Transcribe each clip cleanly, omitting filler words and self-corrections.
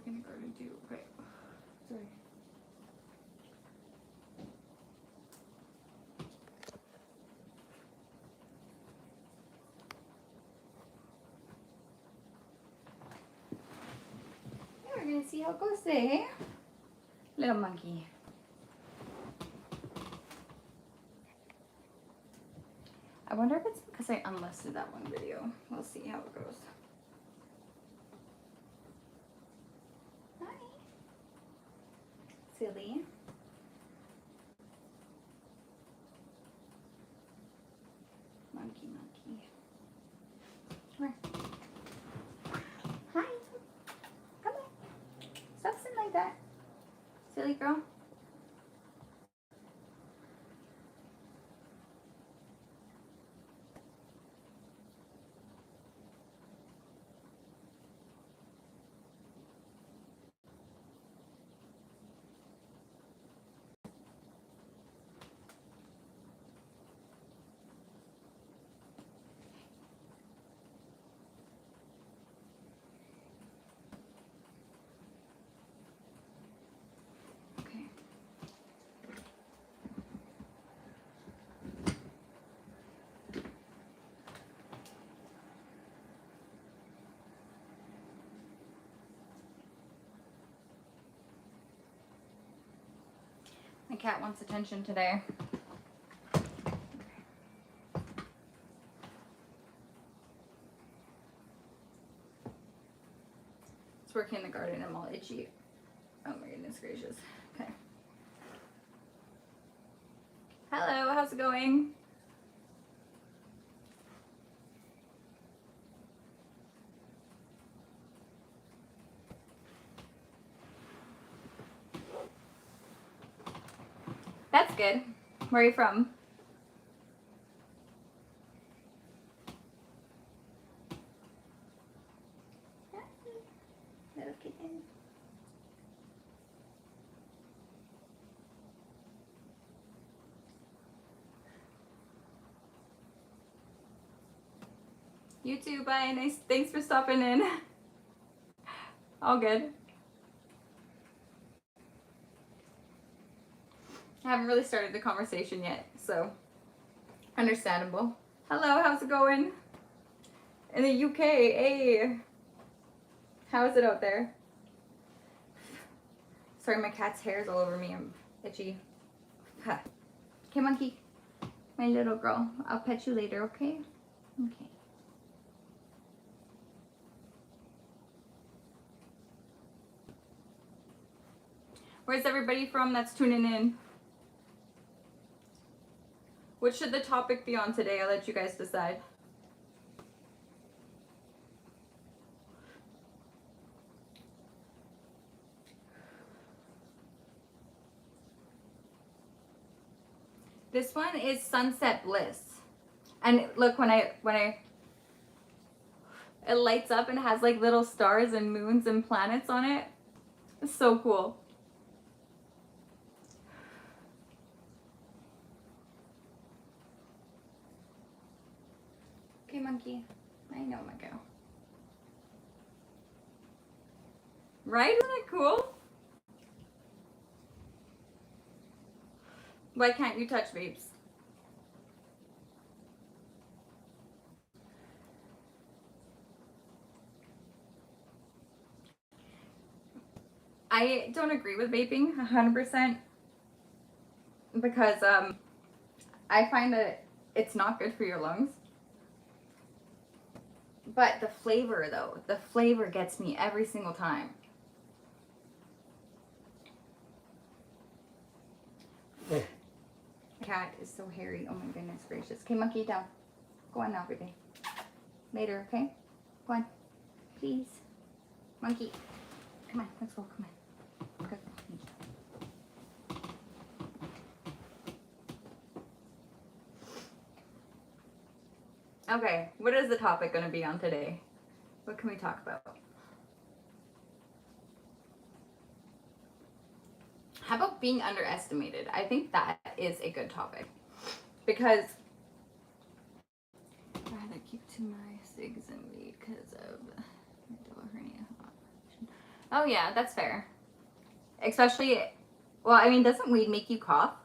kindergarten too. Okay. Sorry. We're gonna see how it goes today. Little monkey. I wonder if it's because I unlisted that one video. We'll see how it goes. Hi. Silly. Monkey, monkey. Come here. Hi. Come on. Stop sitting like that. Silly girl. Okay. My cat wants attention today. It's working in the garden. I'm all itchy. Oh my goodness gracious. Okay. Hello, how's it going? That's good. Where are you from? Little kitten. You too, bye. Nice. Thanks for stopping in. All good. I haven't really started the conversation yet, so understandable. Hello, how's it going? In the UK, hey. How is it out there? Sorry, my cat's hair is all over me. I'm itchy. Huh. Okay, monkey. My little girl. I'll pet you later, okay? Okay. Where's everybody from that's tuning in? What should the topic be on today? I'll let you guys decide. This one is Sunset Bliss. And look, when I it lights up and has like little stars and moons and planets on it. It's so cool. Okay, monkey. I know, my girl. Right? Isn't it cool? Why can't you touch vapes? I don't agree with vaping 100% because I find that it's not good for your lungs. But the flavor though, the flavor gets me every single time. Cat is so hairy. Oh my goodness gracious. Okay, monkey, down. Go on now, baby. Later, okay? Go on. Please. Monkey. Come on, let's go. Come on. Good. Okay, what is the topic going to be on today? What can we talk about? How about being underestimated? I think that is a good topic because I'd rather keep to my cigs and weed because of mental hernia. Oh yeah, that's fair. Especially, well, I mean, doesn't weed make you cough?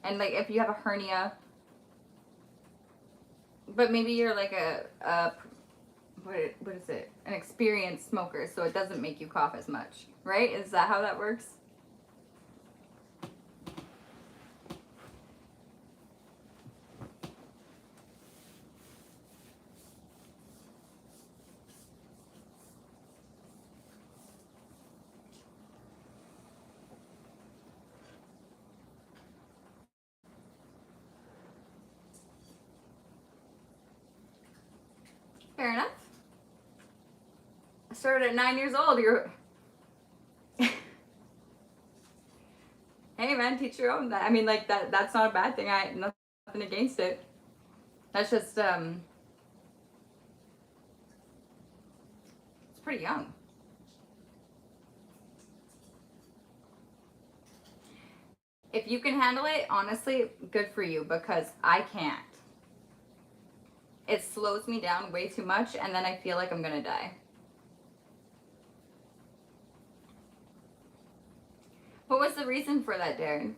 And like if you have a hernia, but maybe you're like a what is it? An experienced smoker, so it doesn't make you cough as much, right? Is that how that works? Fair enough. I started at 9 years old. You're hey man, teach your own. I mean, like that's not a bad thing. I nothing against it. That's just it's pretty young. If you can handle it, honestly, good for you, because I can't. It slows me down way too much, and then I feel like I'm gonna die. What was the reason for that, Darren?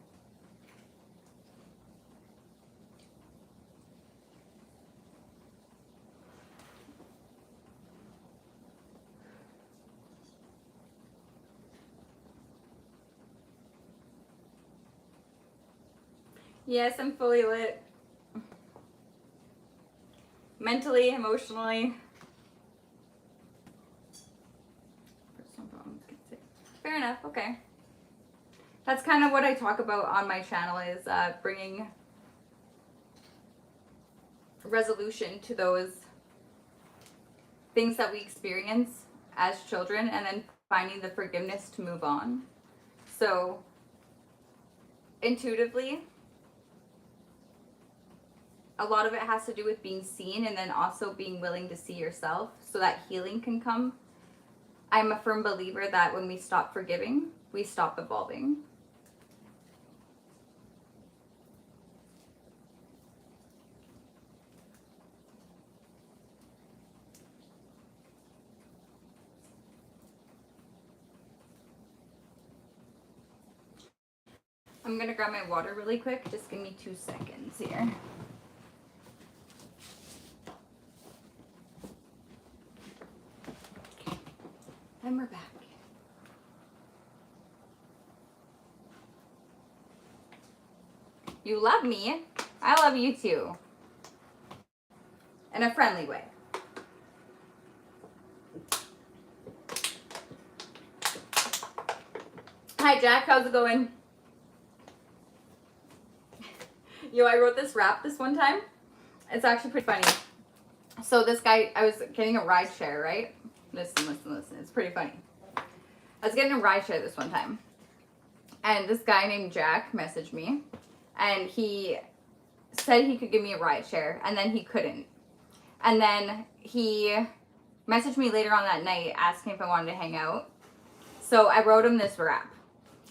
Yes, I'm fully lit. Mentally, emotionally. Fair enough, okay. That's kind of what I talk about on my channel, is bringing resolution to those things that we experience as children, and then finding the forgiveness to move on. So intuitively, a lot of it has to do with being seen, and then also being willing to see yourself so that healing can come. I'm a firm believer that when we stop forgiving, we stop evolving. I'm gonna grab my water really quick. Just give me 2 seconds here. Okay. And we're back. You love me. I love you too. In a friendly way. Hi Jack, how's it going? Yo, I wrote this rap this one time. It's actually pretty funny. So this guy, I was getting a ride share, right? Listen. It's pretty funny. I was getting a ride share this one time. And this guy named Jack messaged me. And he said he could give me a ride share. And then he couldn't. And then he messaged me later on that night asking if I wanted to hang out. So I wrote him this rap.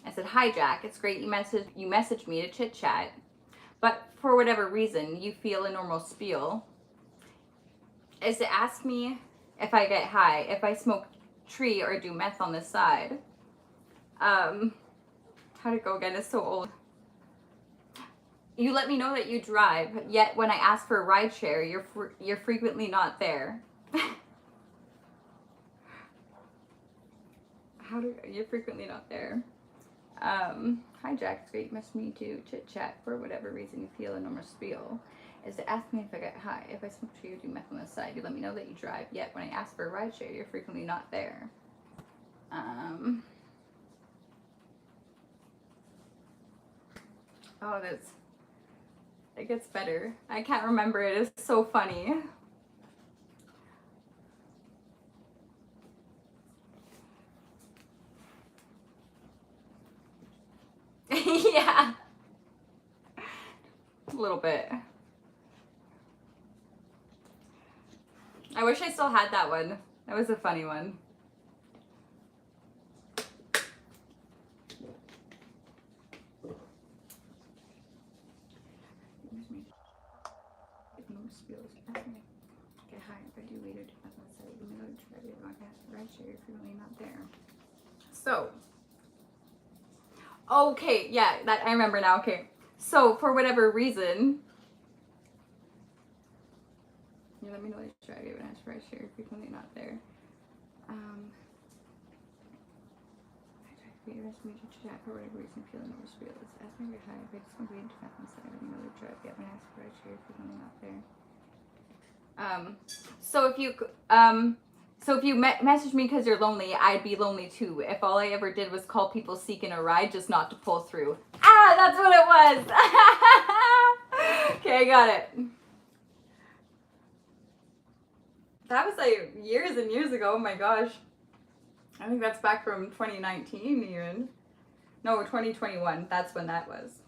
I said, "Hi Jack, it's great you messaged me to chit chat. But for whatever reason, you feel a normal spiel is to ask me if I get high, if I smoke tree or do meth on the side." How'd it go again? It's so old. "You let me know that you drive, yet when I ask for a ride share, you're frequently not there." You're frequently not there. "Hi Jack, it's great you messaged me to chit chat. For whatever reason you feel a normal spiel is to ask me if I get high, if I smoke tree or do meth on the side. You let me know that you drive, yet when I ask for a ride share, you're frequently not there." Oh, it gets better. I can't remember it. It's so funny. Yeah. A little bit. I wish I still had that one. That was a funny one. Get high if I do later to my side. You know, try to not get right share if you're really not there. So, okay, yeah, that I remember now. Okay, so for whatever reason, you let me know what I tried even ask for a share frequently not there. I tried to create a recipe to chat for whatever reason, feeling it was real. It's ask me your high, but it's completely different inside. Let me know what I tried. Yeah, when I ask for a share frequently not there. So if you message me because you're lonely, I'd be lonely too. If all I ever did was call people seeking a ride just not to pull through. Ah, that's what it was. Okay, I got it. That was like years and years ago. Oh my gosh. I think that's back from 2019 even. No, 2021. That's when that was.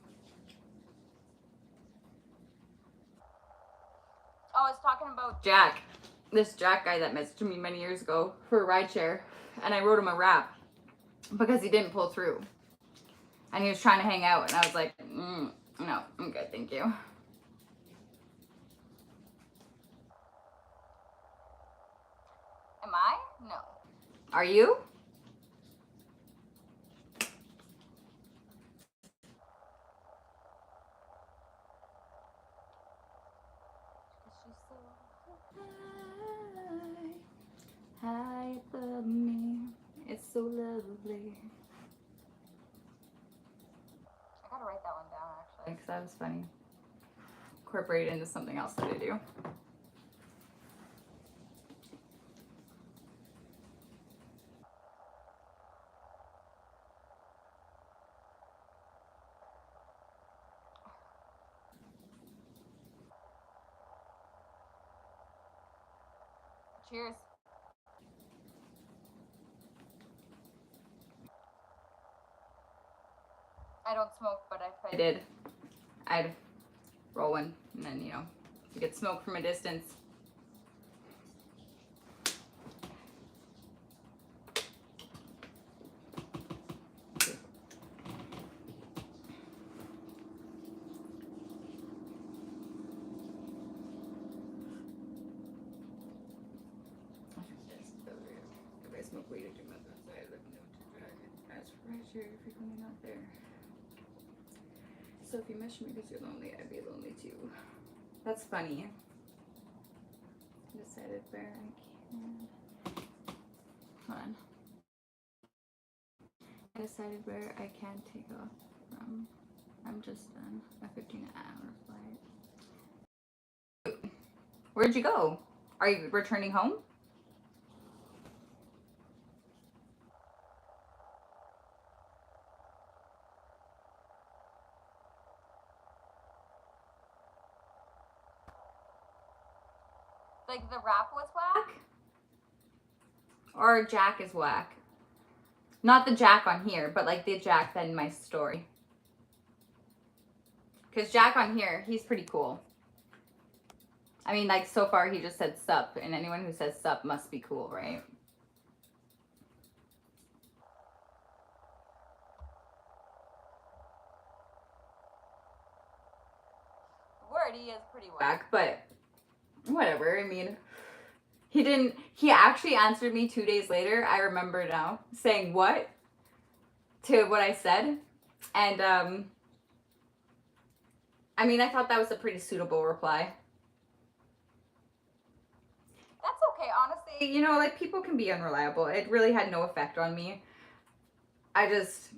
Oh, I was talking about Jack. This Jack guy that messaged me many years ago for a rideshare, and I wrote him a rap because he didn't pull through, and he was trying to hang out, and I was like, no, I'm good, thank you. Am I? No. Are you? High above me, it's so lovely. I gotta write that one down actually, because that was funny. Incorporate it into something else that I do. Cheers. I don't smoke, but if I did, I'd roll one, and then, you get smoke from a distance. If I smoke weed, I do my best. I let me know to drag it. As for right here, frequently not there. So if you message me because you're lonely, I'd be lonely too. That's funny. I decided where I can. Hold on. I decided where I can take off from. I'm just done a 15-hour flight. Where'd you go? Are you returning home? Like the rap was whack? Or Jack is whack? Not the Jack on here, but like the Jack that in my story. Because Jack on here, he's pretty cool. I mean, like, so far he just said sup, and anyone who says sup must be cool, right? Word, he is pretty whack, but whatever. I mean, he actually answered me 2 days later. I remember now, saying what to what I said. And, I mean, I thought that was a pretty suitable reply. That's okay, honestly. Like, people can be unreliable. It really had no effect on me. I was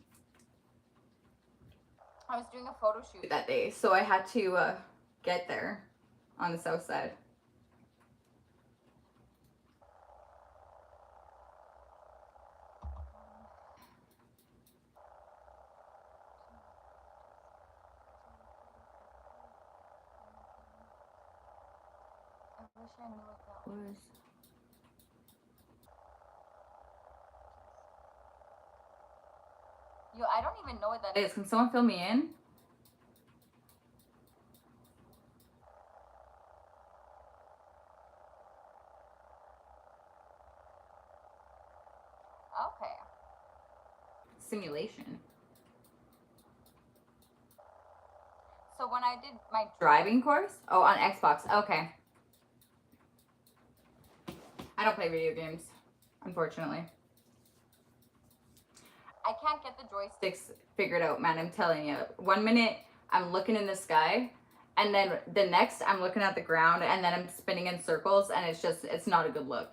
doing a photo shoot that day, so I had to get there on the south side. I wish I knew what that was. Yo, I don't even know what that is. Can someone fill me in? Okay. Simulation. So when I did my driving course? Oh, on Xbox. Okay. I don't play video games, unfortunately. I can't get the joysticks figured out, man. I'm telling you. 1 minute I'm looking in the sky, and then the next I'm looking at the ground, and then I'm spinning in circles, and it's not a good look.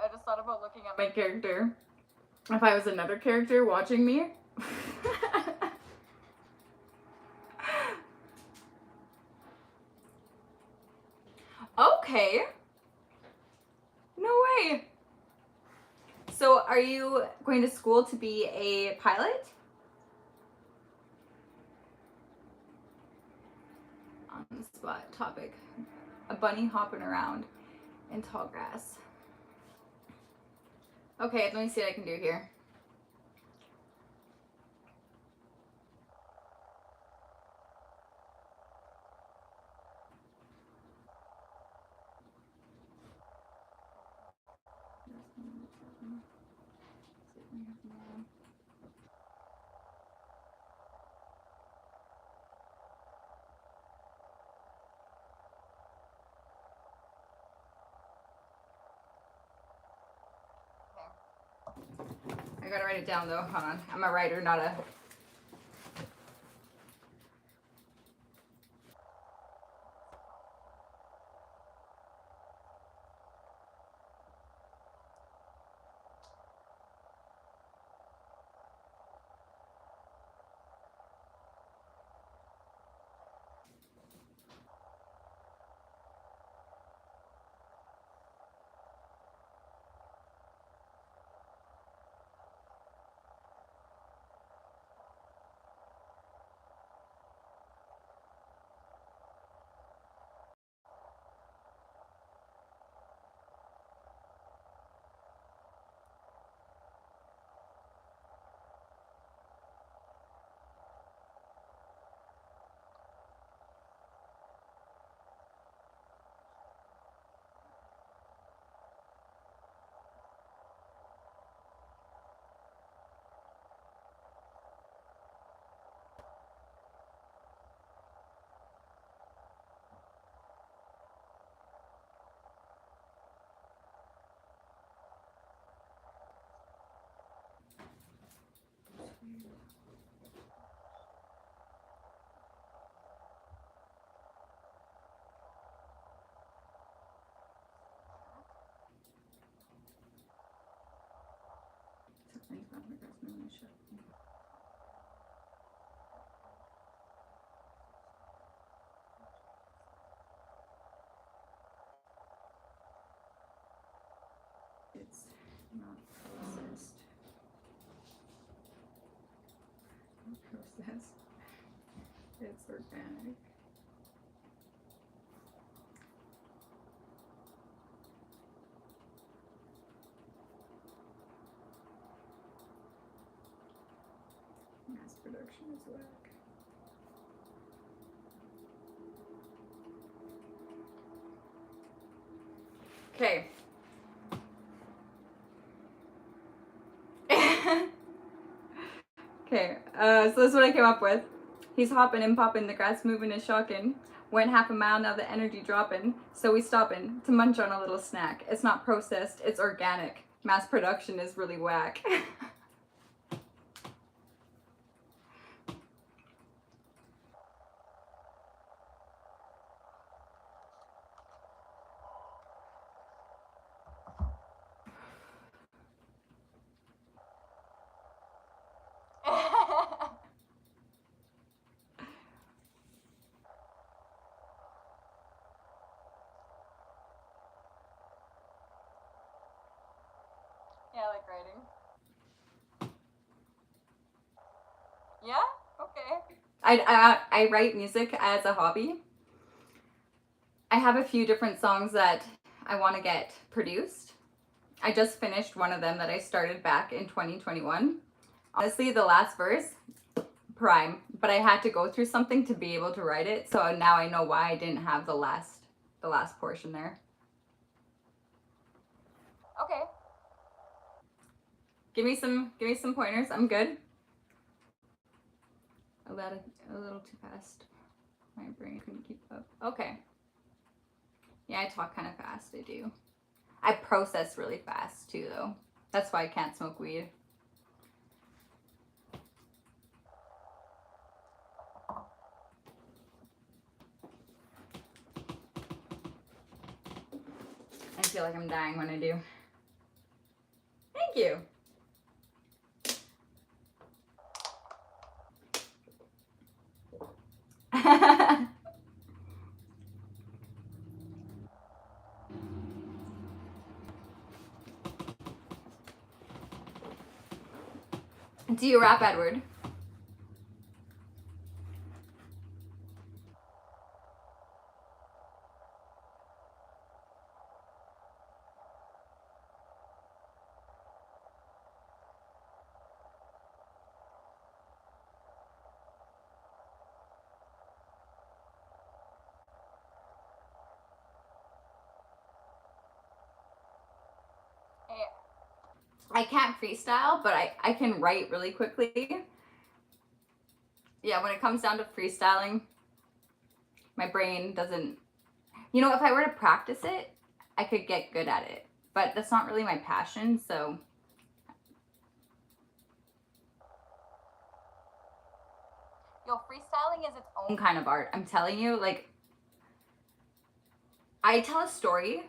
I just thought about looking at my character. If I was another character watching me. Okay. No way. So are you going to school to be a pilot? On the spot topic. A bunny hopping around in tall grass. Okay, let me see what I can do here. I gotta write it down though. Hold on. I'm a writer, not a. It's not processed. Processed. It's organic. Mass production is whack. Okay. Okay, so this is what I came up with. He's hopping and popping, the grass moving is shocking. Went half a mile, now the energy dropping. So we stopping to munch on a little snack. It's not processed, it's organic. Mass production is really whack. Yeah, I like writing. Yeah? Okay. I write music as a hobby. I have a few different songs that I want to get produced. I just finished one of them that I started back in 2021. Honestly, the last verse, prime, but I had to go through something to be able to write it, so now I know why I didn't have the last portion there. Okay. Give me some pointers. I'm good. A little too fast. My brain couldn't keep up. Okay. Yeah, I talk kind of fast, I do. I process really fast too, though. That's why I can't smoke weed. I feel like I'm dying when I do. Thank you. Do you rap, Edward? I can't freestyle, but I can write really quickly. Yeah, when it comes down to freestyling, my brain doesn't... You know, if I were to practice it, I could get good at it. But that's not really my passion, so... Yo, freestyling is its own kind of art. I'm telling you, like... I tell a story,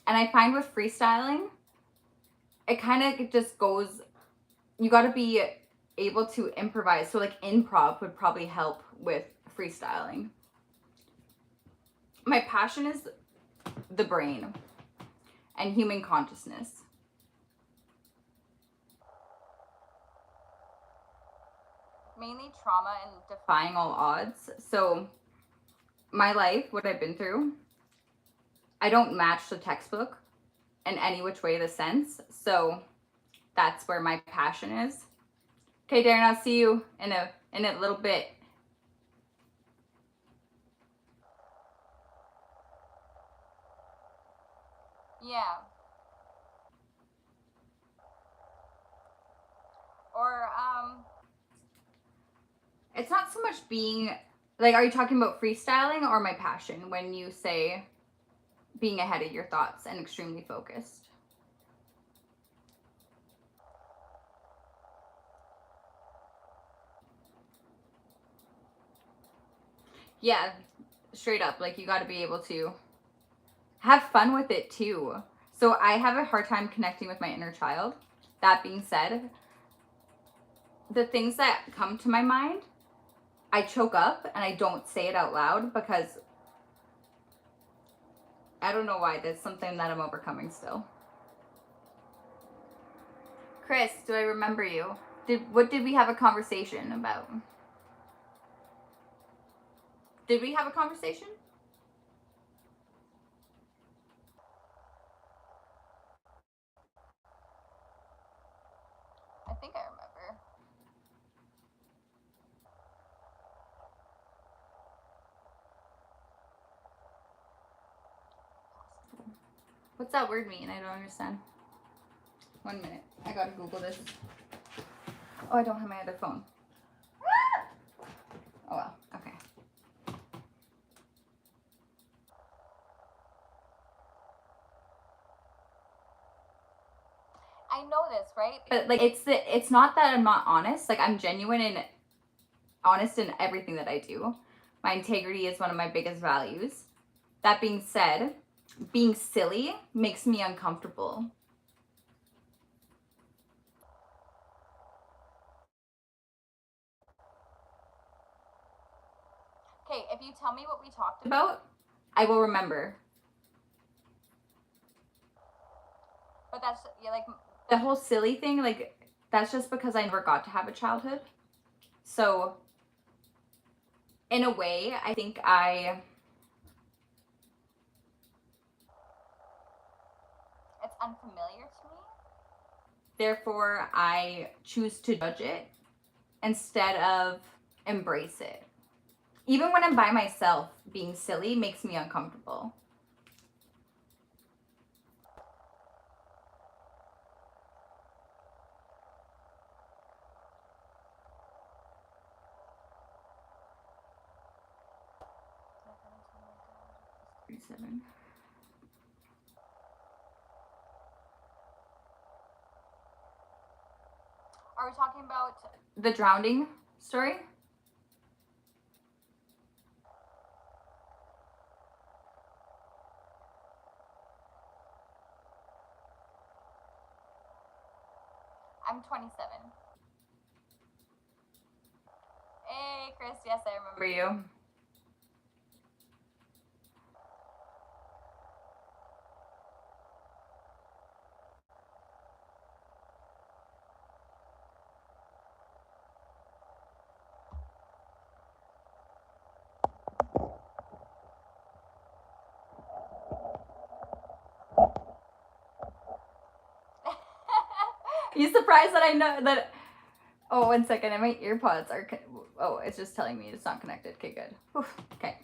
and I find with freestyling, it kind of just goes... You gotta be able to improvise. So, like, improv would probably help with freestyling. My passion is the brain and human consciousness. Mainly trauma and defying all odds. So my life, what I've been through, I don't match the textbook in any which way the sense. So that's where my passion is. Okay, Darren, I'll see you in a little bit. Yeah. Or it's not so much being like, are you talking about freestyling or my passion when you say being ahead of your thoughts and extremely focused? Yeah, straight up, like, you got to be able to have fun with it too. So I have a hard time connecting with my inner child. That being said, the things that come to my mind, I choke up and I don't say it out loud because I don't know why. That's something that I'm overcoming still. Chris, do I remember you? What did we have a conversation about? Did we have a conversation? I think I remember. What's that word mean? I don't understand. 1 minute. I gotta Google this. Oh, I don't have my other phone. Oh well, okay. I know this, right? But like, it's not that I'm not honest. Like, I'm genuine and honest in everything that I do. My integrity is one of my biggest values. That being said, being silly makes me uncomfortable. Okay, if you tell me what we talked about, I will remember. But that's, yeah, like, the whole silly thing, like, that's just because I never got to have a childhood. So, in a way, I think it's unfamiliar to me. Therefore, I choose to judge it instead of embrace it. Even when I'm by myself, being silly makes me uncomfortable. Are we talking about the drowning story? I'm 27. Hey, Chris. Yes, I remember you. You surprised that I know that? Oh, 1 second. And my earpods are. Oh, it's just telling me it's not connected. Okay, good. Whew. Okay.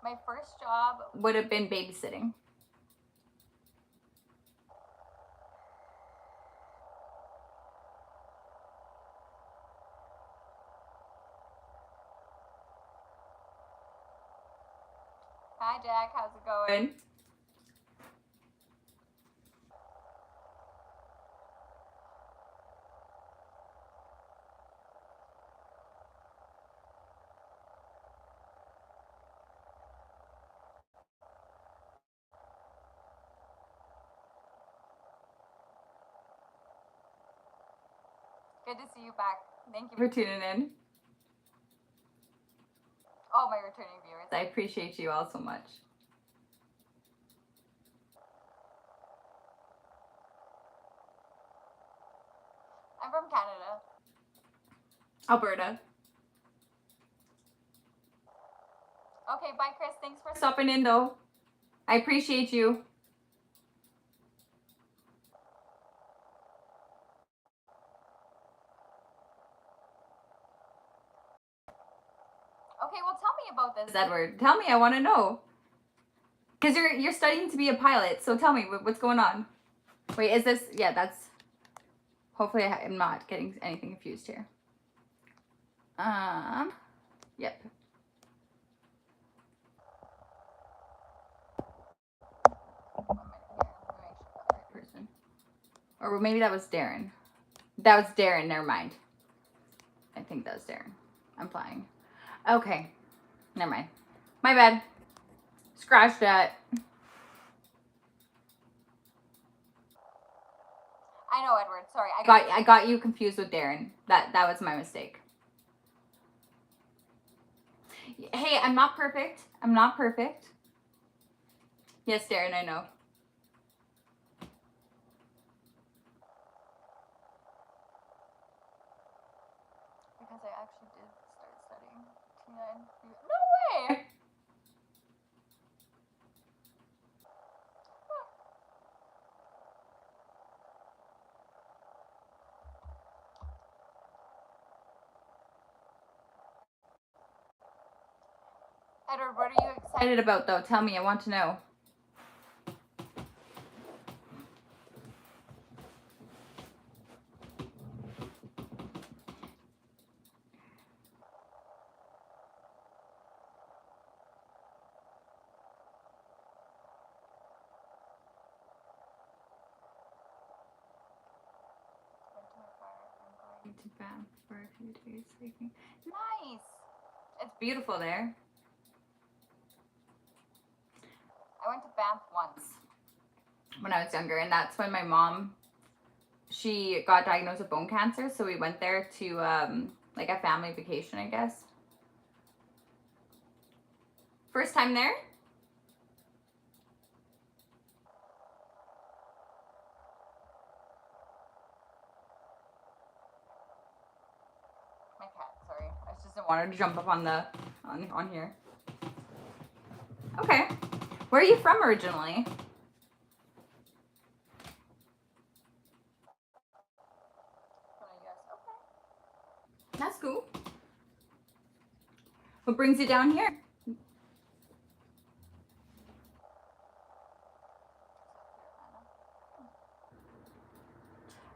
My first job would have been babysitting. Hi, Jack. How's it going? Good to see you back. Thank you for tuning in. All my returning viewers. I appreciate you all so much. I'm from Canada. Alberta. Okay, bye, Chris. Thanks for stopping in, though. I appreciate you. Okay, well, tell me about this, Edward. Tell me, I want to know. Because you're studying to be a pilot, so tell me, what's going on? Wait, is this... Yeah, that's... Hopefully I'm not getting anything confused here. Yep. Person. Or maybe that was Darren. That was Darren, never mind. I think that was Darren. I'm flying. Okay. Never mind. My bad. Scratch that. I know, Edward. Sorry. I got you confused with Darren. That was my mistake. Hey, I'm not perfect. I'm not perfect. Yes, Darren, I know. Because I actually did start studying T9. No way! Edward, what are you excited about, though? Tell me, I want to know. To Banff for a few days hiking. Nice! It's beautiful there. I went to Banff once when I was younger, and that's when my mom, she got diagnosed with bone cancer, so we went there to like a family vacation, I guess. First time there? My cat, sorry. I just didn't want her to jump up on the on here. Okay. Where are you from originally? That's cool. What brings you down here?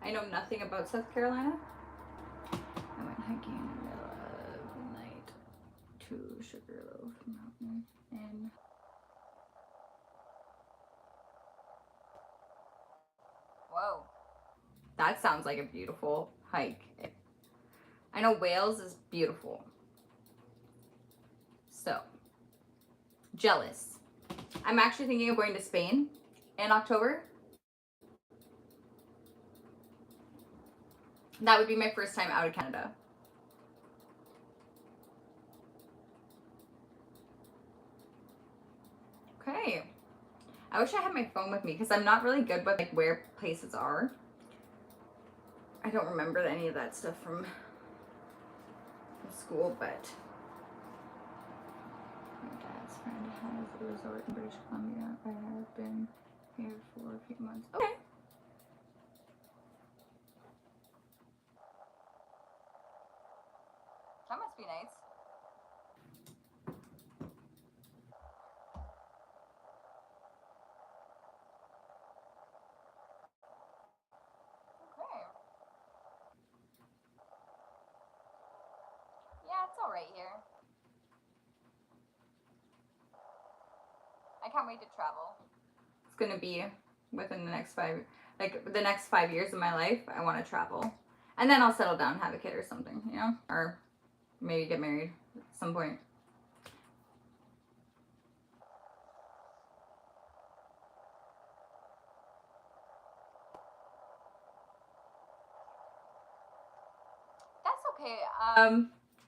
I know nothing about South Carolina. I went hiking in the middle of the night to Sugarloaf Mountain in Whoa. That sounds like a beautiful hike. I know Wales is beautiful. So, jealous. I'm actually thinking of going to Spain in October. That would be my first time out of Canada. Okay. I wish I had my phone with me because I'm not really good with like where places are. I don't remember any of that stuff from school, but my dad's friend has a resort in British Columbia. I have been here for a few months. Okay. That must be nice. Okay. Yeah, it's all right here. I can't wait to travel. It's gonna be within the next the next 5 years of my life. I want to travel, and then I'll settle down and have a kid or something, you know, or maybe get married at some point. That's okay.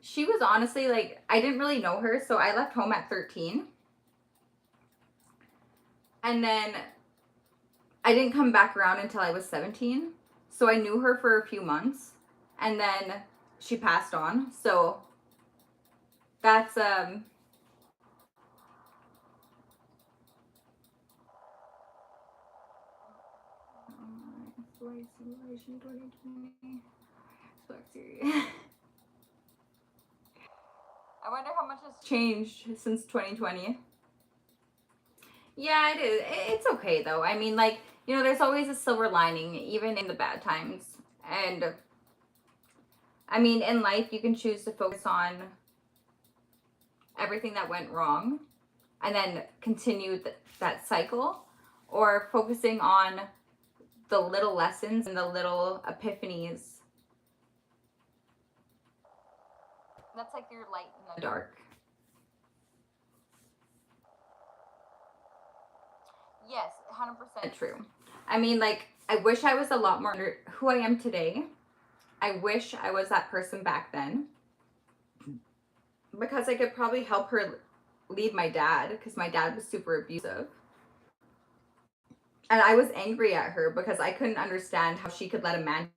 She was honestly like, I didn't really know her, so I left home at 13. And then I didn't come back around until I was 17. So I knew her for a few months, and then she passed on. So that's simulation 2020. I wonder how much has changed since 2020. Yeah, it is. It's okay though. I mean, like, you know, there's always a silver lining, even in the bad times. And I mean, in life, you can choose to focus on everything that went wrong and then continue that cycle, or focusing on the little lessons and the little epiphanies. That's like your light in the dark. Yes, 100% true. I mean, like, I wish I was a lot more who I am today. I wish I was that person back then, because I could probably help her leave my dad, because my dad was super abusive. And I was angry at her because I couldn't understand how she could let a man.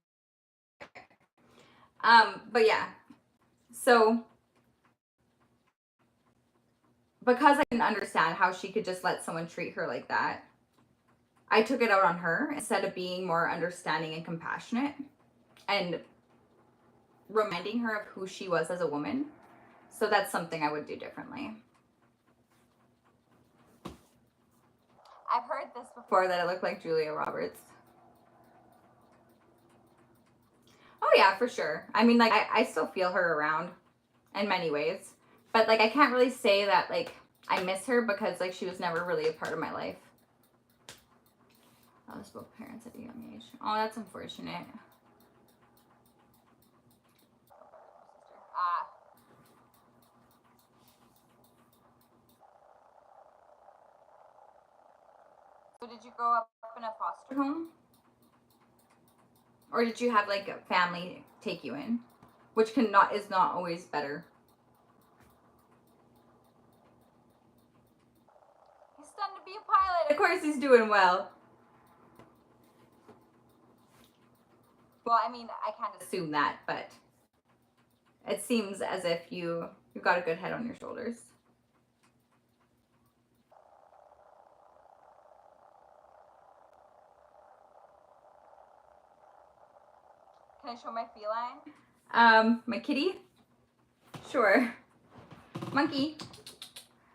But yeah. So because I didn't understand how she could just let someone treat her like that, I took it out on her instead of being more understanding and compassionate and reminding her of who she was as a woman. So that's something I would do differently. I've heard this before, that I look like Julia Roberts. Oh yeah, for sure. I mean, like, I still feel her around in many ways. But, like, I can't really say that, like, I miss her because, like, she was never really a part of my life. I lost both parents at a young age. Oh, that's unfortunate. Ah. So did you grow up in a foster home? Or did you have, like, a family take you in? Which is not always better. He's studying to be a pilot. Of course he's doing well. Well, I mean, I can't assume that, but it seems as if you've got a good head on your shoulders. Can I show my feline? My kitty? Sure. Monkey.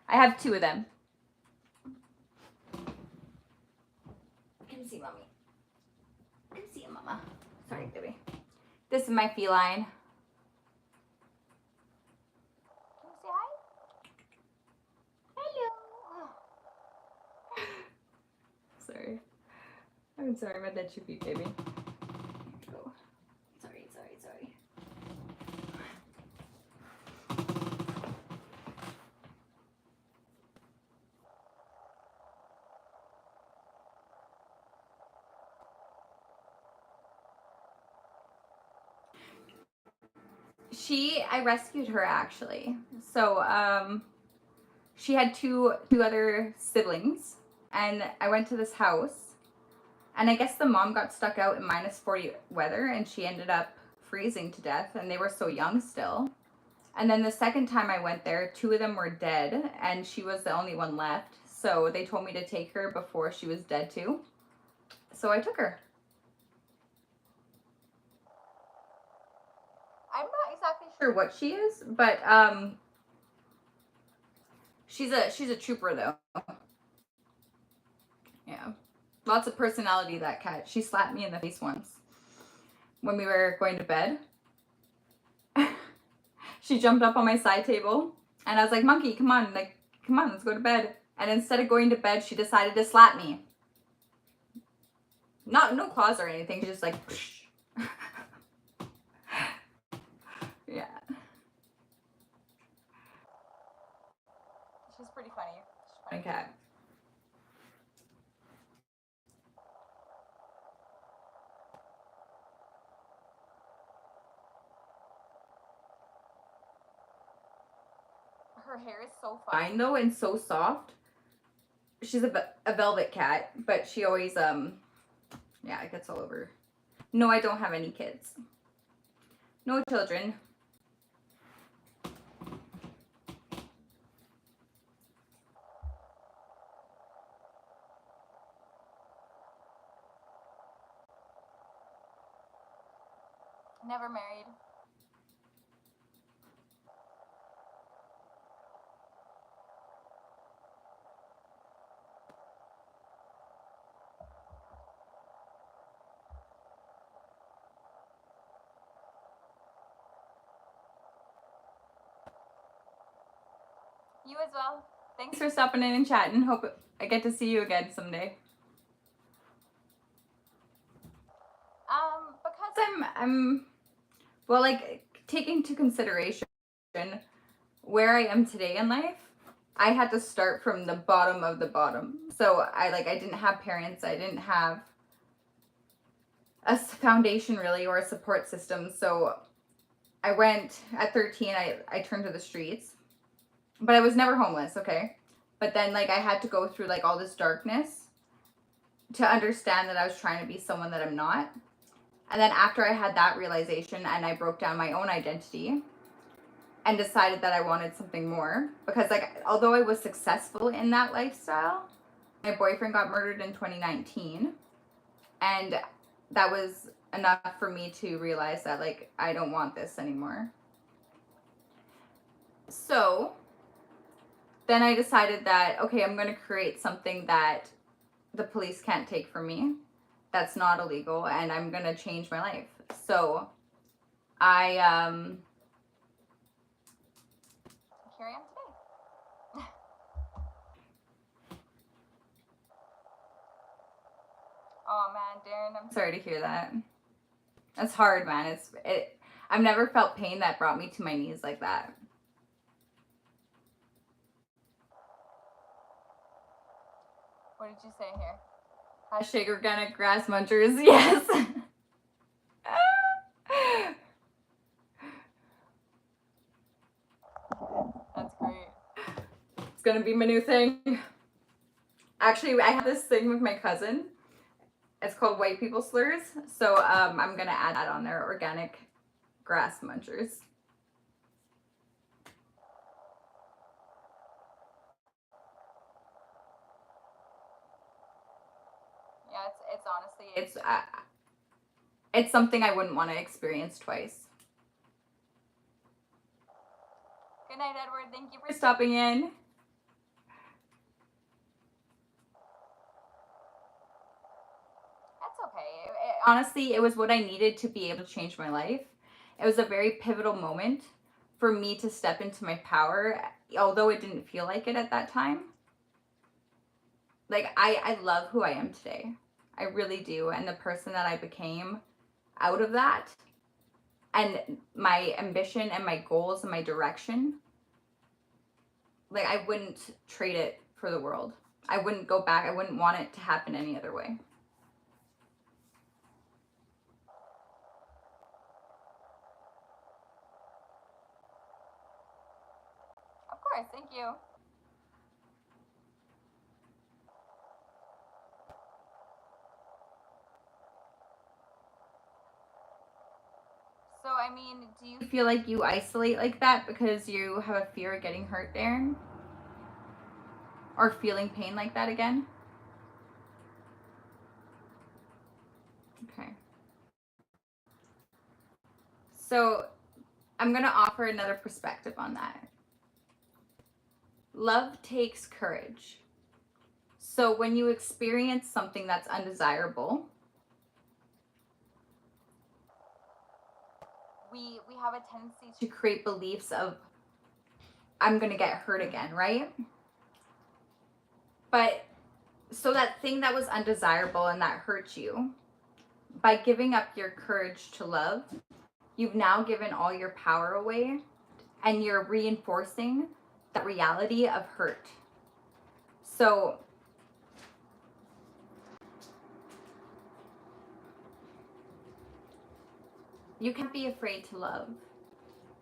I have 2 of them. Come see mommy. Come see mama. Sorry, baby. This is my feline. Can you say hi? Hello. Sorry. I'm sorry about that chippy, baby. Here we go. Sorry, sorry, sorry. I rescued her actually. So, she had two other siblings, and I went to this house, and I guess the mom got stuck out in -40 weather, and she ended up freezing to death, and they were so young still. And then the second time I went there, 2 of them were dead, and she was the only one left. So they told me to take her before she was dead too. So I took her. I'm not exactly sure what she is, but she's a trooper though. Yeah. Lots of personality, that cat. She slapped me in the face once when we were going to bed. She jumped up on my side table, and I was like, Monkey, come on, like, come on, let's go to bed. And instead of going to bed, she decided to slap me. No claws or anything, she just like, yeah. She's pretty funny. She's a funny cat. Her hair is so fine though, and so soft. She's a velvet cat, but she always yeah, it gets all over. No, I don't have any kids. No children. Never married. You as well. Thanks for stopping in and chatting. Hope I get to see you again someday. Because I'm well, like, taking into consideration where I am today in life, I had to start from the bottom of the bottom. So I didn't have parents. I didn't have a foundation really, or a support system. So I went at 13, I turned to the streets. But I was never homeless, okay? But then I had to go through all this darkness to understand that I was trying to be someone that I'm not. And then after I had that realization, and I broke down my own identity and decided that I wanted something more, because although I was successful in that lifestyle, my boyfriend got murdered in 2019, and that was enough for me to realize that I don't want this anymore. So then I decided that, okay, I'm going to create something that the police can't take from me, that's not illegal, and I'm going to change my life. So I here I am today. Oh man, Darren, I'm sorry to hear that. That's hard, man. I've never felt pain that brought me to my knees like that. What did you say here? Hashtag organic grass munchers. Yes. That's great. It's gonna be my new thing. Actually, I have this thing with my cousin. It's called white people slurs. So I'm gonna add that on there. Organic grass munchers. Yeah, it's honestly, it's something I wouldn't want to experience twice. Good night, Edward. Thank you for stopping in. That's okay. Honestly, it was what I needed to be able to change my life. It was a very pivotal moment for me to step into my power, although it didn't feel like it at that time. I love who I am today. I really do. And the person that I became out of that, and my ambition and my goals and my direction, like I wouldn't trade it for the world. I wouldn't go back. I wouldn't want it to happen any other way. Of course, thank you. So, I mean, do you feel like you isolate like that because you have a fear of getting hurt, Darren? Or feeling pain like that again? Okay. So, I'm going to offer another perspective on that. Love takes courage. So, when you experience something that's undesirable, we have a tendency to create beliefs of, I'm going to get hurt again, right? But so that thing that was undesirable and that hurt you, by giving up your courage to love, you've now given all your power away, and you're reinforcing that reality of hurt. So you can't be afraid to love,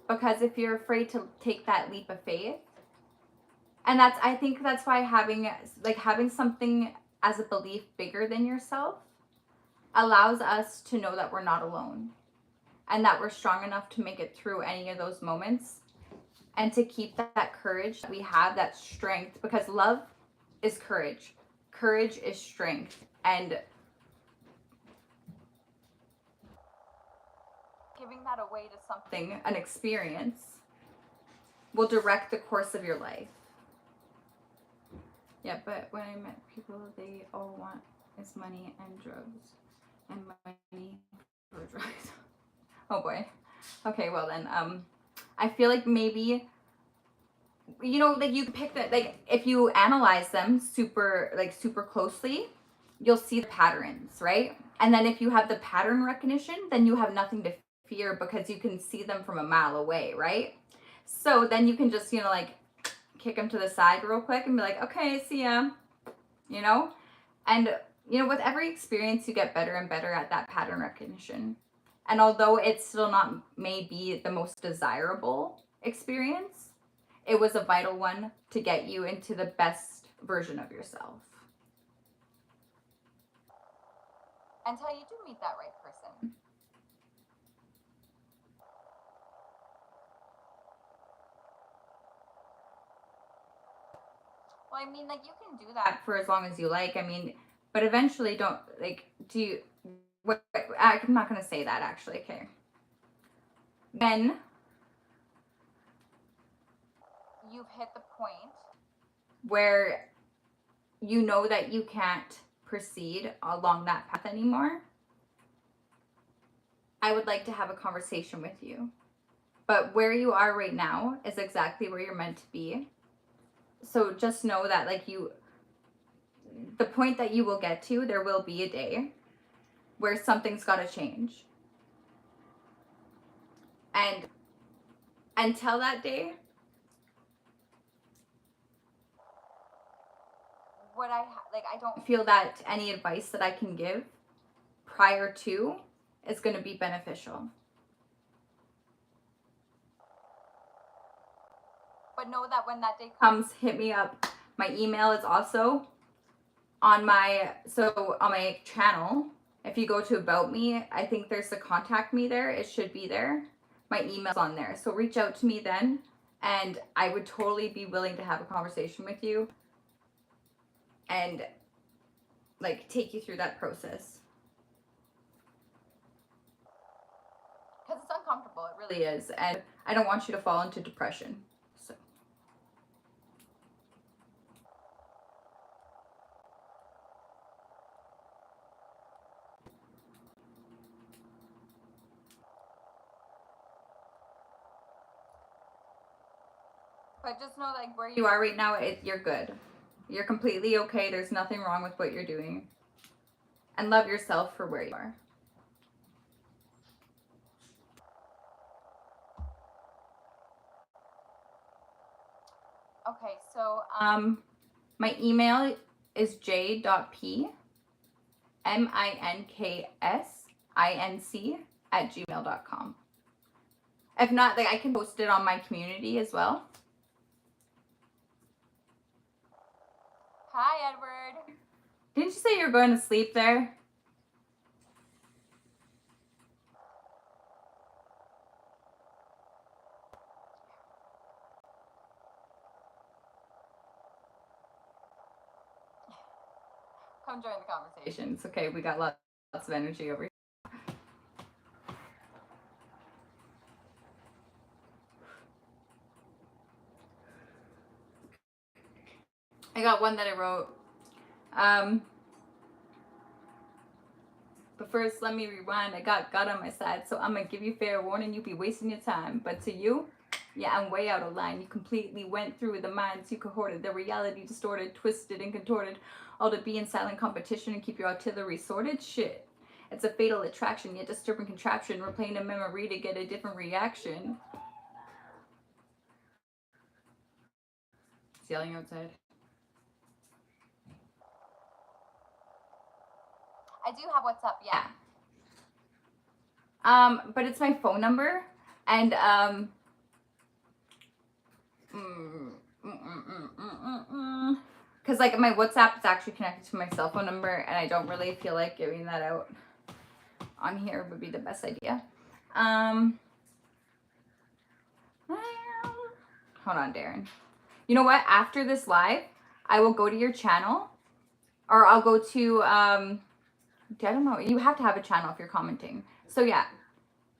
because if you're afraid to take that leap of faith, and I think that's why having something as a belief bigger than yourself allows us to know that we're not alone, and that we're strong enough to make it through any of those moments, and to keep that courage that we have, that strength, because love is courage. Courage is strength, and giving that away to something, an experience, will direct the course of your life. Yeah, but when I met people, they all want is money and drugs, and money for drugs. Oh boy. Okay, well then, I feel like maybe, you know, like you pick that, like if you analyze them super closely, you'll see the patterns, right? And then if you have the pattern recognition, then you have nothing to fear, because you can see them from a mile away, right? So then you can just, you know, like kick them to the side real quick and be like, okay, see ya, you know? And, you know, with every experience, you get better and better at that pattern recognition. And although it's still not maybe the most desirable experience, it was a vital one to get you into the best version of yourself. Until you do meet that right person. Well, I mean, like, you can do that for as long as you like. I mean, but eventually don't, like, I'm not going to say that, actually. Okay. When you've hit the point where you know that you can't proceed along that path anymore, I would like to have a conversation with you. But where you are right now is exactly where you're meant to be. So just know that, like, the point that you will get to, there will be a day where something's got to change. And until that day, I don't feel that any advice that I can give prior to is going to be beneficial. But know that when that day comes, hit me up. My email is also on my channel. If you go to About Me, I think there's the contact me there. It should be there. My email's on there. So reach out to me then, and I would totally be willing to have a conversation with you and, like, take you through that process. Because it's uncomfortable. It really is. And I don't want you to fall into depression. So. But just know, like, where you are right now, you're good. You're completely okay. There's nothing wrong with what you're doing. and love yourself for where you are. Okay, so my email is j.p.minkscinc@gmail.com. If not, like, I can post it on my community as well. Hi, Edward. Didn't you say you were going to sleep there? Come join the conversation. It's okay. We got lots of energy over here. I got one that I wrote. But first, let me rewind. I got God on my side, so I'm gonna give you fair warning. You be wasting your time. But to you, yeah, I'm way out of line. You completely went through the minds you cohorted, the reality distorted, twisted, and contorted, all to be in silent competition and keep your artillery sorted. Shit. It's a fatal attraction, yet disturbing contraption, replaying a memory to get a different reaction. It's yelling outside. I do have WhatsApp, yeah. But it's my phone number, and because like my WhatsApp is actually connected to my cell phone number, and I don't really feel like giving that out on here would be the best idea. Hold on, Darren. You know what? After this live, I will go to your channel, or I'll go to I don't know. You have to have a channel if you're commenting. So yeah,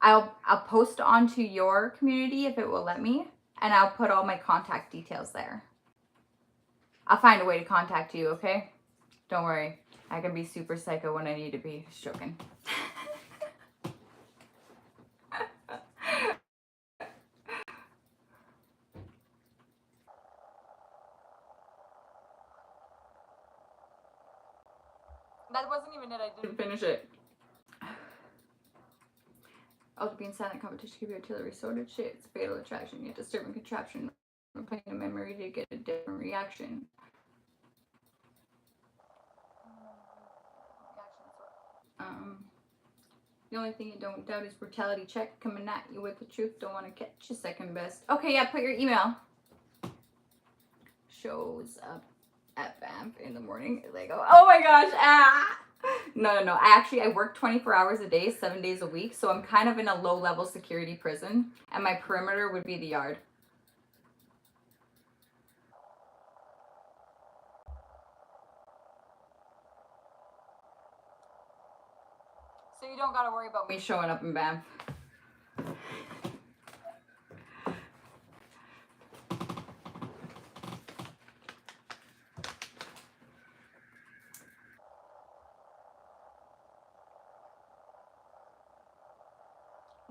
I'll post onto your community if it will let me, and I'll put all my contact details there. I'll find a way to contact you, okay? Don't worry. I can be super psycho when I need to be. Just joking. That wasn't even it. I didn't finish it. Oh, to be in silent competition, keep your artillery sorted. Shit, it's a fatal attraction. Yet disturbing contraption. We're playing a memory to get a different reaction. The only thing you don't doubt is brutality check coming at you with the truth. Don't want to catch you second best. Okay, yeah, put your email. Shows up at Banff in the morning. They go, oh my gosh, ah! No. I work 24 hours a day, 7 days a week. So I'm kind of in a low level security prison, and my perimeter would be the yard. So you don't gotta worry about me showing up in Banff.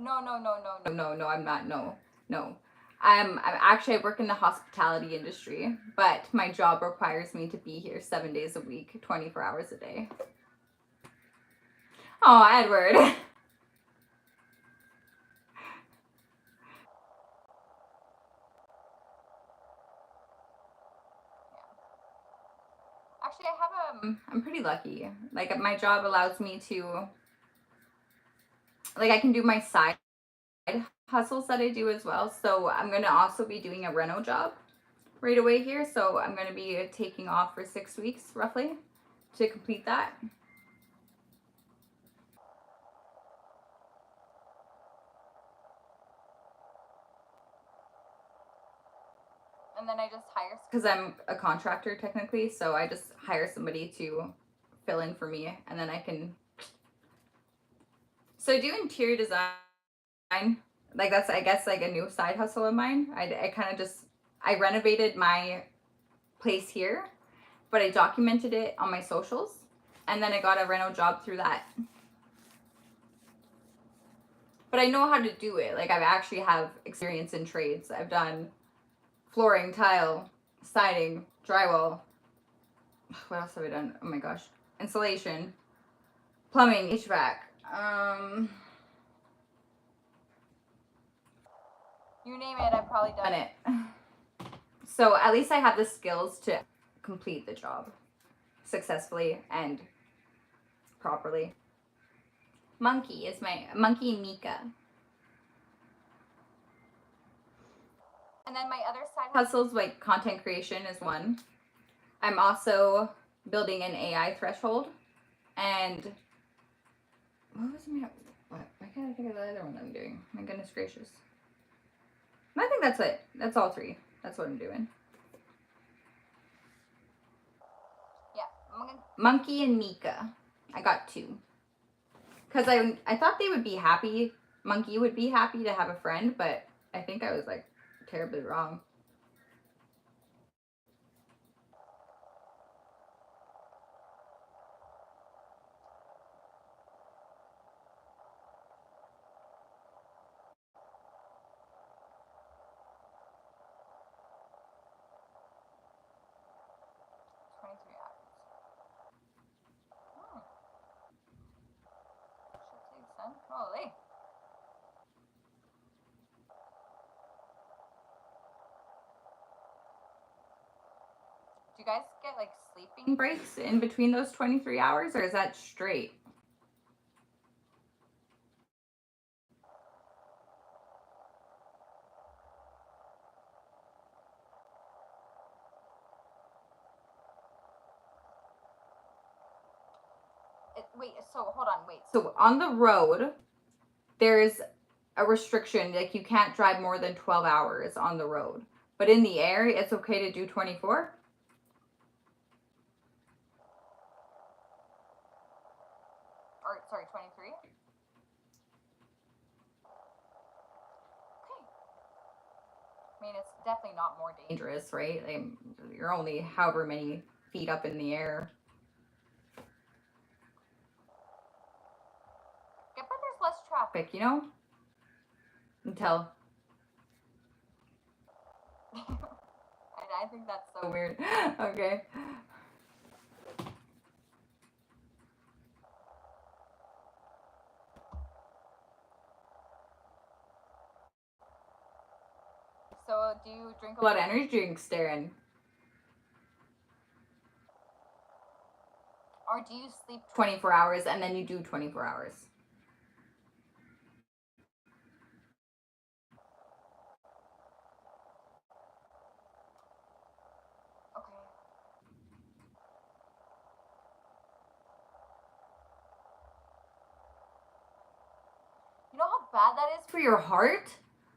No, I'm not. No. I'm actually, I work in the hospitality industry, but my job requires me to be here 7 days a week, 24 hours a day. Oh, Edward. Actually, I have I'm pretty lucky. Like, my job allows me to, like, I can do my side hustles that I do as well. So I'm going to also be doing a reno job right away here. So I'm going to be taking off for 6 weeks roughly to complete that. And then I just hire, because I'm a contractor technically, so I just hire somebody to fill in for me, and then I can. So I do interior design. Like, that's, I guess, like a new side hustle of mine. I kind of just, I renovated my place here, but I documented it on my socials, and then I got a reno job through that. But I know how to do it. Like, I actually have experience in trades. I've done flooring, tile, siding, drywall. What else have I done? Oh my gosh. Insulation. Plumbing, HVAC. You name it, I've probably done it. So at least I have the skills to complete the job successfully and properly. Monkey is my monkey Mika. And then my other side hustles, like content creation is one. I'm also building an AI threshold. And what was my, what? Why can't I think of the other one I'm doing? My goodness gracious. I think that's it. That's all three. That's what I'm doing. Yeah. Monkey and Mika. I got two. Because I thought they would be happy. Monkey would be happy to have a friend, but I think I was like terribly wrong. Holy. Do you guys get like sleeping breaks in between those 23 hours, or is that straight? Wait, so hold on, wait. So on the road, there's a restriction, like you can't drive more than 12 hours on the road. But in the air, it's okay to do 24? Or, sorry, 23? Okay. I mean, it's definitely not more dangerous, right? Like, you're only however many feet up in the air. Yeah, but there's less traffic, you know? Until... I think that's so weird. Okay. So, do you drink a lot of energy drinks, Darren? Or do you sleep 24 hours and then you do 24 hours? Okay. You know how bad that is for your heart?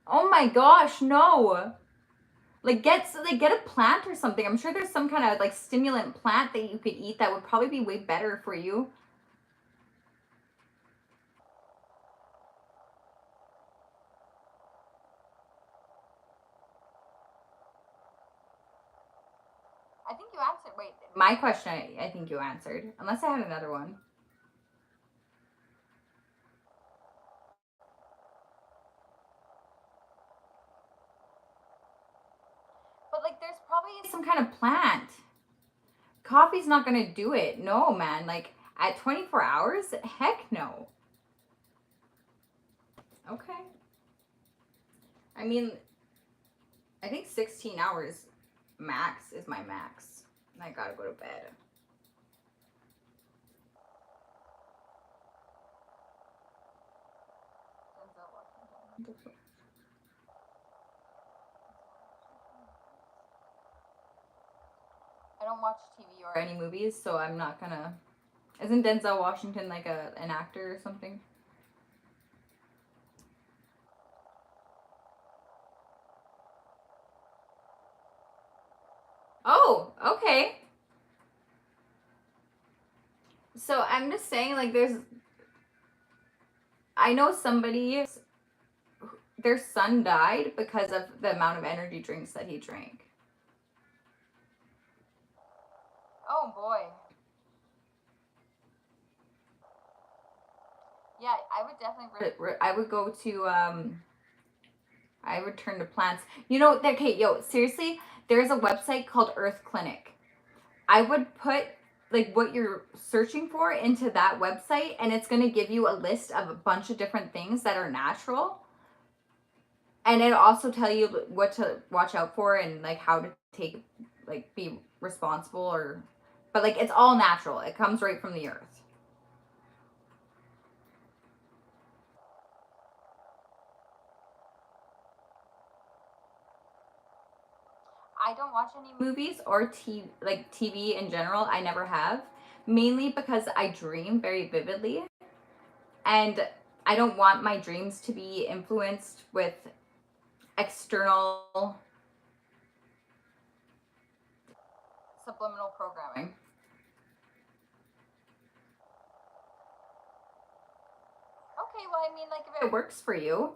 Oh my gosh, no. Like get a plant or something. I'm sure there's some kind of like stimulant plant that you could eat that would probably be way better for you. I think you answered. Wait, my question I think you answered. Unless I had another one. But like there's probably some kind of plant. Coffee's not gonna do it. No, man. Like at 24 hours? Heck no. Okay. I mean, I think 16 hours max is my max. I gotta go to bed. I don't watch TV or any movies, so I'm not gonna... Isn't Denzel Washington like an actor or something? Oh, okay. So I'm just saying, like, I know somebody, their son died because of the amount of energy drinks that he drank. Oh boy. Yeah, I would definitely. I would go to. I would turn to plants. You know, okay, yo, seriously, there's a website called Earth Clinic. I would put like what you're searching for into that website, and it's going to give you a list of a bunch of different things that are natural. And it'll also tell you what to watch out for and like how to take, like, be responsible, or, but like it's all natural. It comes right from the earth. I don't watch any movies or TV in general. I never have, mainly because I dream very vividly, and I don't want my dreams to be influenced with external subliminal programming. Okay, well, I mean, like, if it works for you.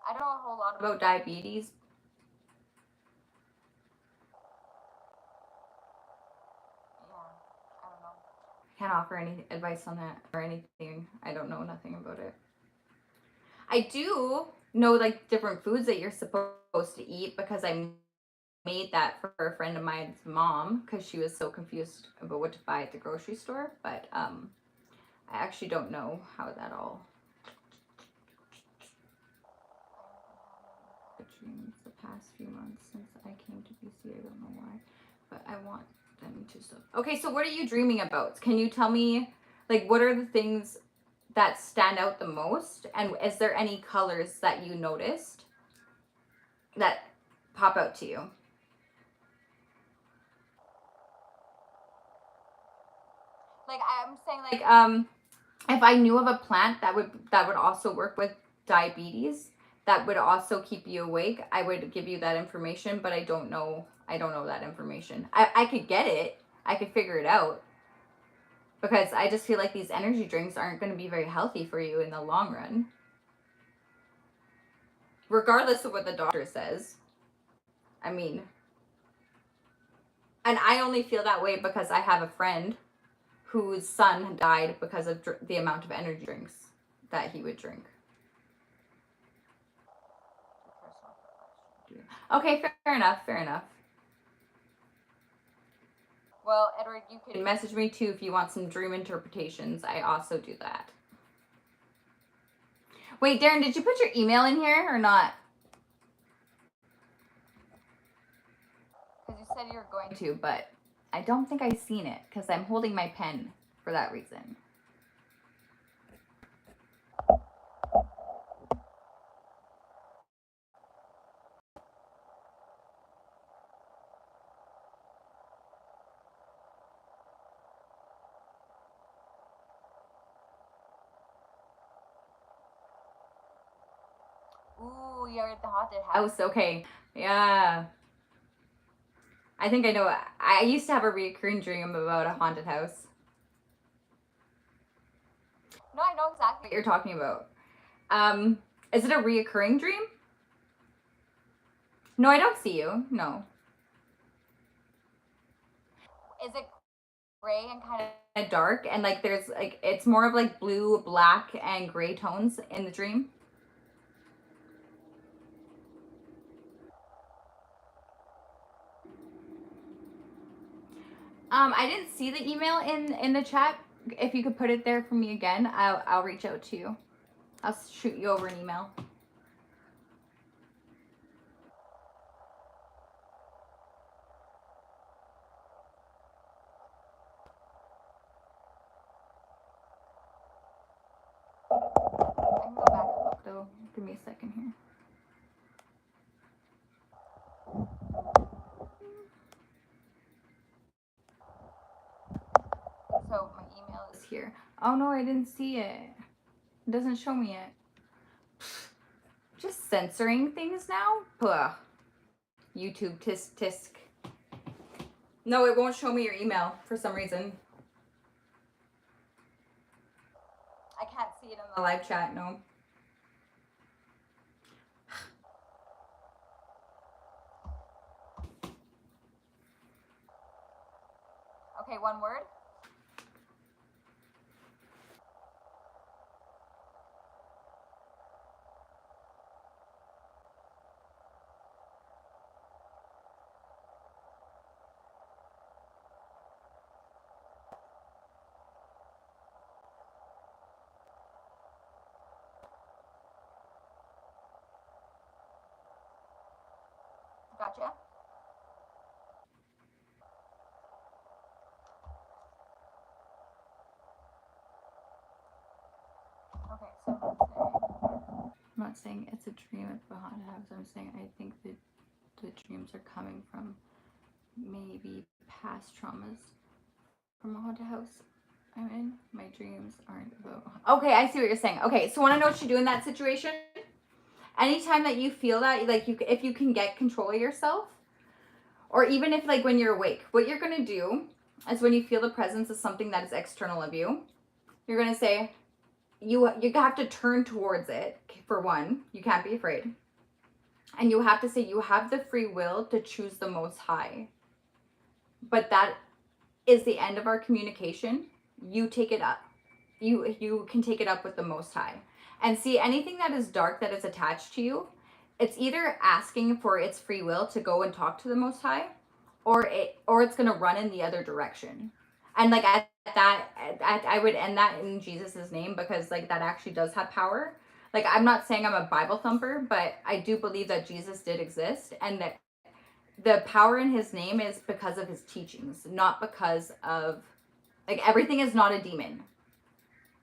I don't know a whole lot about diabetes. Yeah, I don't know. I can't offer any advice on that or anything. I don't know nothing about it. I do know like different foods that you're supposed to eat because I made that for a friend of mine's mom because she was so confused about what to buy at the grocery store. But I actually don't know how that all. Dreams the past few months since I came to BC. I don't know why, but I want them to stop. Okay, so what are you dreaming about? Can you tell me, like, what are the things that stand out the most? And is there any colors that you noticed that pop out to you? Like, I'm saying, like, if I knew of a plant that would also work with diabetes, that would also keep you awake, I would give you that information, but I don't know that information. I could get it. I could figure it out. Because I just feel like these energy drinks aren't going to be very healthy for you in the long run. Regardless of what the doctor says. I mean, and I only feel that way because I have a friend whose son died because of the amount of energy drinks that he would drink. Okay, fair enough. Well, Edward, you can message me too if you want some dream interpretations. I also do that. Wait, Darren, did you put your email in here or not? Because you said you were going to, but I don't think I've seen it because I'm holding my pen for that reason. Ooh, you're at the haunted house. Okay, yeah. I think I know. I used to have a recurring dream about a haunted house. No, I know exactly what you're talking about. Is it a reoccurring dream? No, I don't see you. No. Is it gray and kind of dark? And like there's like, it's more of like blue, black, and gray tones in the dream? I didn't see the email in the chat. If you could put it there for me again, I'll reach out to you. I'll shoot you over an email. I can go back and look though. Give me a second here. So my email is here. Oh no, I didn't see it. It doesn't show me it. Just censoring things now? Puh. YouTube tisk. No, it won't show me your email for some reason. I can't see it in the live chat, no. Okay, one word. Gotcha. Okay, so I'm not saying it's a dream at the haunted house. I'm saying I think that the dreams are coming from maybe past traumas from a haunted house I'm in. My dreams aren't about. Okay, I see what you're saying. Okay, so want to know what you do in that situation? Anytime that you feel that, like if you can get control of yourself, or even if like when you're awake, what you're gonna do is when you feel the presence of something that is external of you, you're gonna say, you have to turn towards it. For one, you can't be afraid, and you have to say you have the free will to choose the Most High. But that is the end of our communication. You take it up. You can take it up with the Most High. And see, anything that is dark that is attached to you, it's either asking for its free will to go and talk to the Most High, or it's gonna run in the other direction. And like at that, I would end that in Jesus's name, because like that actually does have power. Like, I'm not saying I'm a Bible thumper, but I do believe that Jesus did exist, and that the power in his name is because of his teachings, not because of, like, everything is not a demon.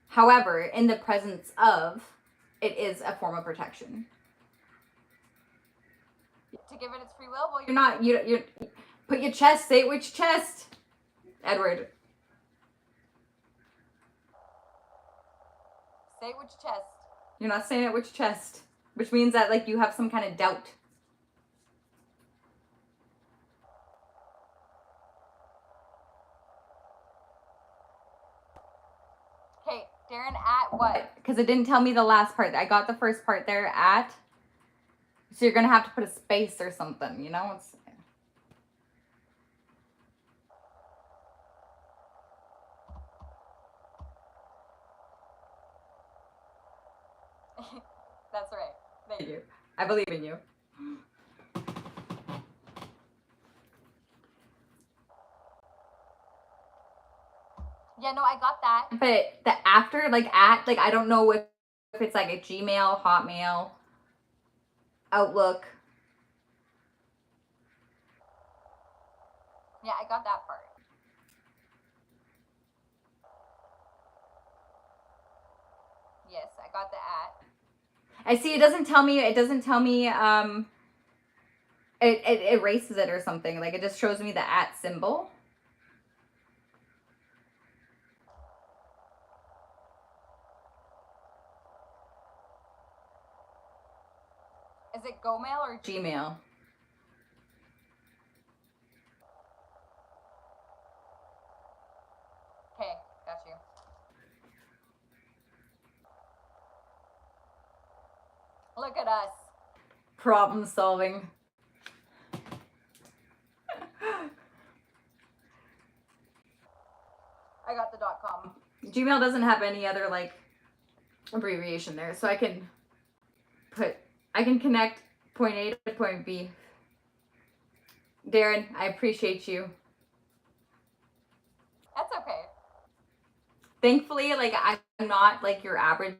However, in the presence of, it is a form of protection. To give it its free will? Well, you're not, you put your chest, say it with your chest, Edward. Say it with your chest. You're not saying it with your chest, which means that, like, you have some kind of doubt. Okay, Darren, at what? Because it didn't tell me the last part. I got the first part there, at. So you're going to have to put a space or something, you know? It's... That's right. Thank you. I believe in you. Yeah, no, I got that. But the after, like, at, like, I don't know if it's like a Gmail, Hotmail, Outlook. Yeah, I got that part. Yes, I got the at. I see, it doesn't tell me, it erases it or something. Like, it just shows me the at symbol. Is it GoMail or Gmail? Okay, got you. Look at us. Problem solving. I got the .com. Gmail doesn't have any other, like, abbreviation there, so I can connect point A to point B. Darren, I appreciate you. That's okay. Thankfully, like, I'm not like your average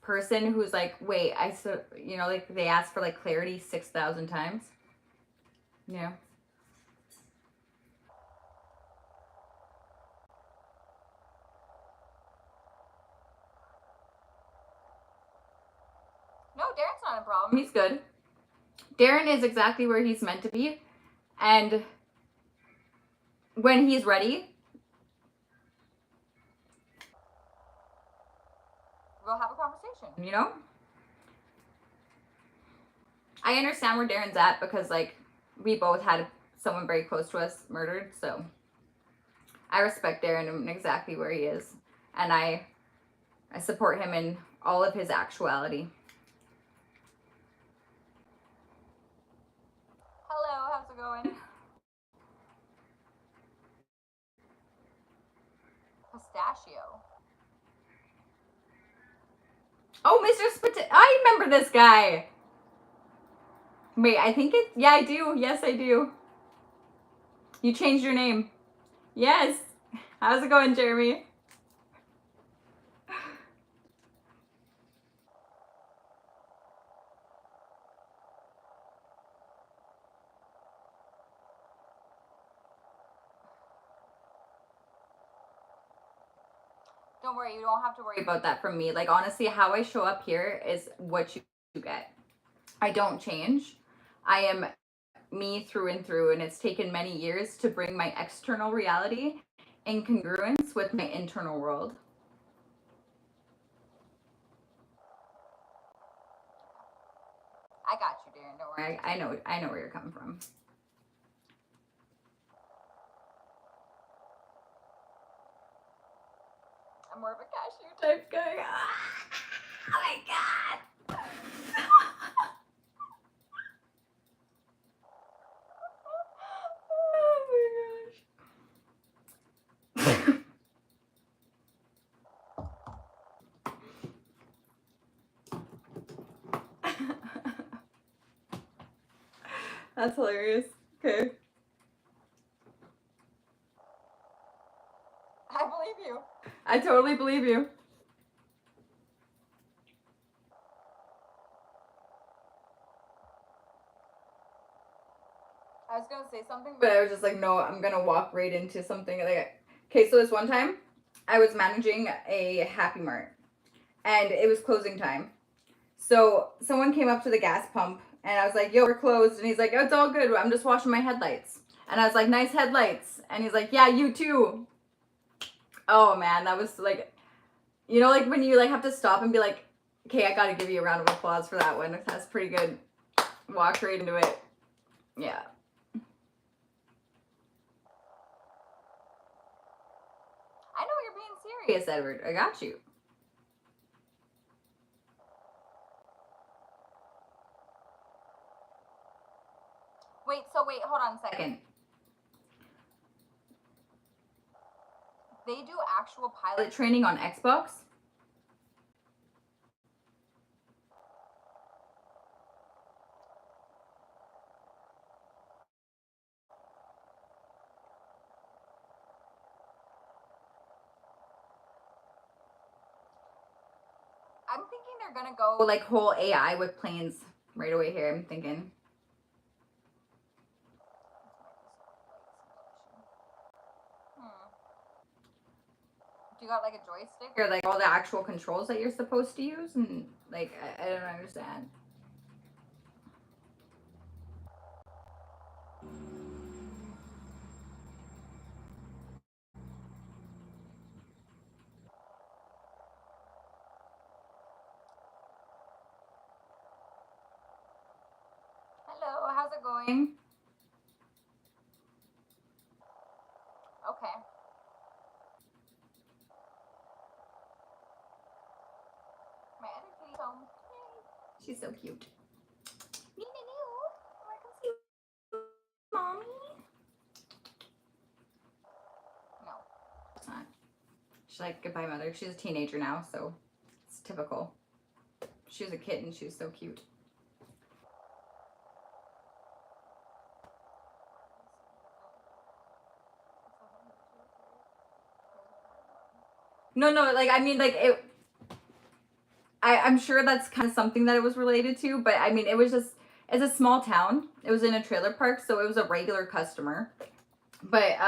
person who's like, wait, you know, like, they ask for like clarity 6,000 times. Yeah. No, Darren's not a problem. He's good. Darren is exactly where he's meant to be. And when he's ready, we'll have a conversation, you know? I understand where Darren's at, because, like, we both had someone very close to us murdered, so I respect Darren and exactly where he is. And I support him in all of his actuality. Hello, how's it going? Pistachio. Oh, Mr. I remember this guy. Wait, I think it, yeah, I do. Yes, I do. You changed your name. Yes. How's it going, Jeremy? Don't worry, you don't have to worry about that from me. Like, honestly, how I show up here is what you get. I don't change. I am me through and through, and it's taken many years to bring my external reality in congruence with my internal world. I got you, Darren. Don't worry. I know where you're coming from. I'm more of a cashier type guy. Oh my god. That's hilarious. Okay. I believe you. I totally believe you. I was gonna say something, but I was just like, no, I'm gonna walk right into something. Like, okay, so this one time, I was managing a Happy Mart, and it was closing time. So someone came up to the gas pump, and I was like, yo, we're closed. And he's like, oh, it's all good. I'm just washing my headlights. And I was like, nice headlights. And he's like, yeah, you too. Oh man, that was like, you know, like when you like have to stop and be like, okay, I gotta give you a round of applause for that one. That's pretty good. Walked right into it. Yeah. I know you're being serious, Edward. I got you. Wait, hold on a second. They do actual pilot training on Xbox? I'm thinking they're gonna go like whole AI with planes right away here. I'm thinking. Do you got like a joystick or like all the actual controls that you're supposed to use? And like, I don't understand. Hello, how's it going? Okay. My other kitty's home. Yay. She's so cute. Mommy? No, it's not. She's like, goodbye, mother. She's a teenager now, so it's typical. She was a kitten. She was so cute. No, like, I mean, like, I'm sure that's kind of something that it was related to, but I mean, it was just, it's a small town. It was in a trailer park, so it was a regular customer. But,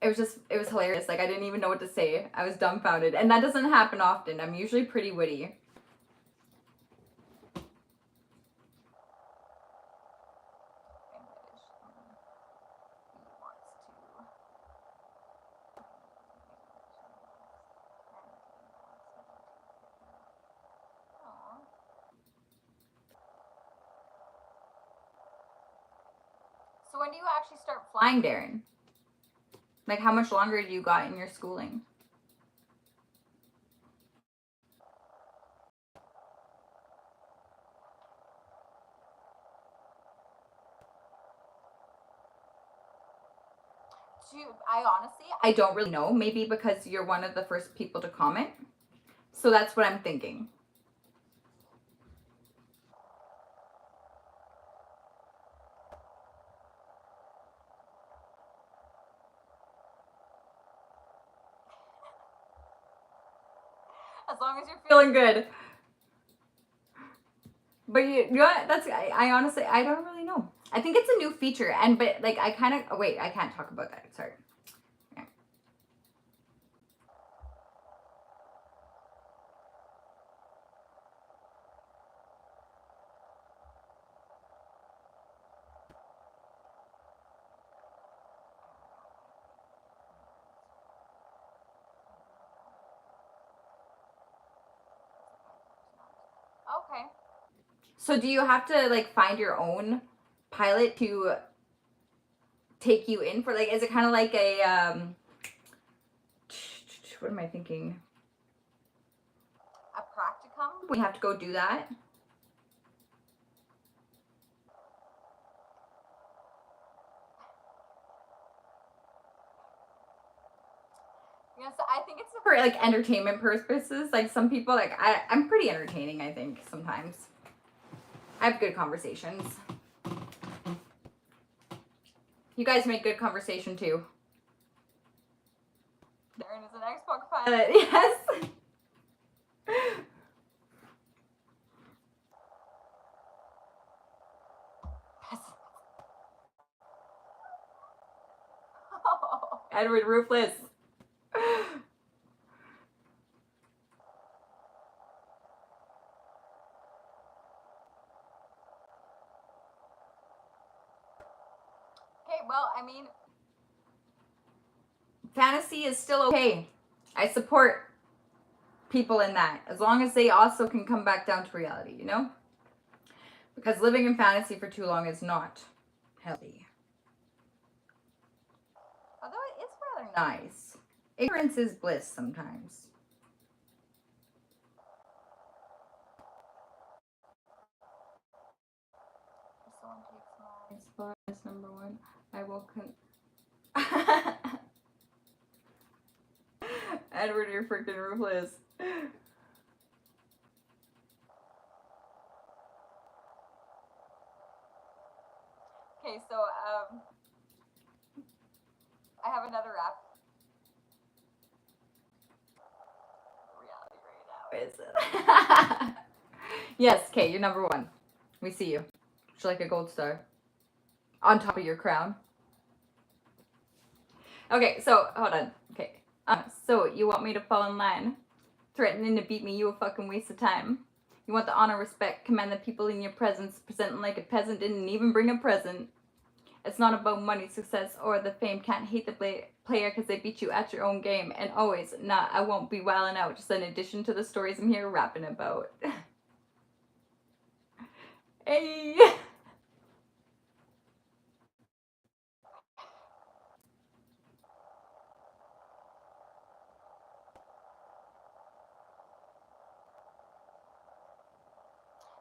it was hilarious. Like, I didn't even know what to say. I was dumbfounded. And that doesn't happen often. I'm usually pretty witty. So when do you actually start flying, Darren? Like, how much longer do you got in your schooling? I don't really know. Maybe because you're one of the first people to comment. So that's what I'm thinking. As long as you're feeling good. But you know what? That's, I honestly, I don't really know. I think it's a new feature, and but like I kind of, oh wait, I can't talk about that. Sorry. Yeah. So do you have to like find your own pilot to take you in for, like, is it kind of like a what am I thinking? A practicum? We have to go do that. Yes, I think it's for like entertainment purposes. Like some people, like I'm pretty entertaining, I think, sometimes. I have good conversations. You guys make good conversation too. Darren is an Xbox pilot, yes. Edward Ruthless. Okay, well, I mean, fantasy is still okay. I support people in that, as long as they also can come back down to reality, you know? Because living in fantasy for too long is not healthy. Although it is rather nice. Ignorance is bliss sometimes. If someone takes my spot as number one, I will Edward, you're freaking ruthless. Okay, so I have another rap. Reality right now is it? Yes, okay, you're number one. We see you. You're like a gold star on top of your crown. Okay, so hold on. Okay, so you want me to fall in line? Threatening to beat me, you a fucking waste of time. You want the honor, respect, command the people in your presence, presenting like a peasant, didn't even bring a present. It's not about money, success, or the fame. Can't hate the player because they beat you at your own game. And always, nah, I won't be wilding out. Just an addition to the stories I'm here rapping about. Hey!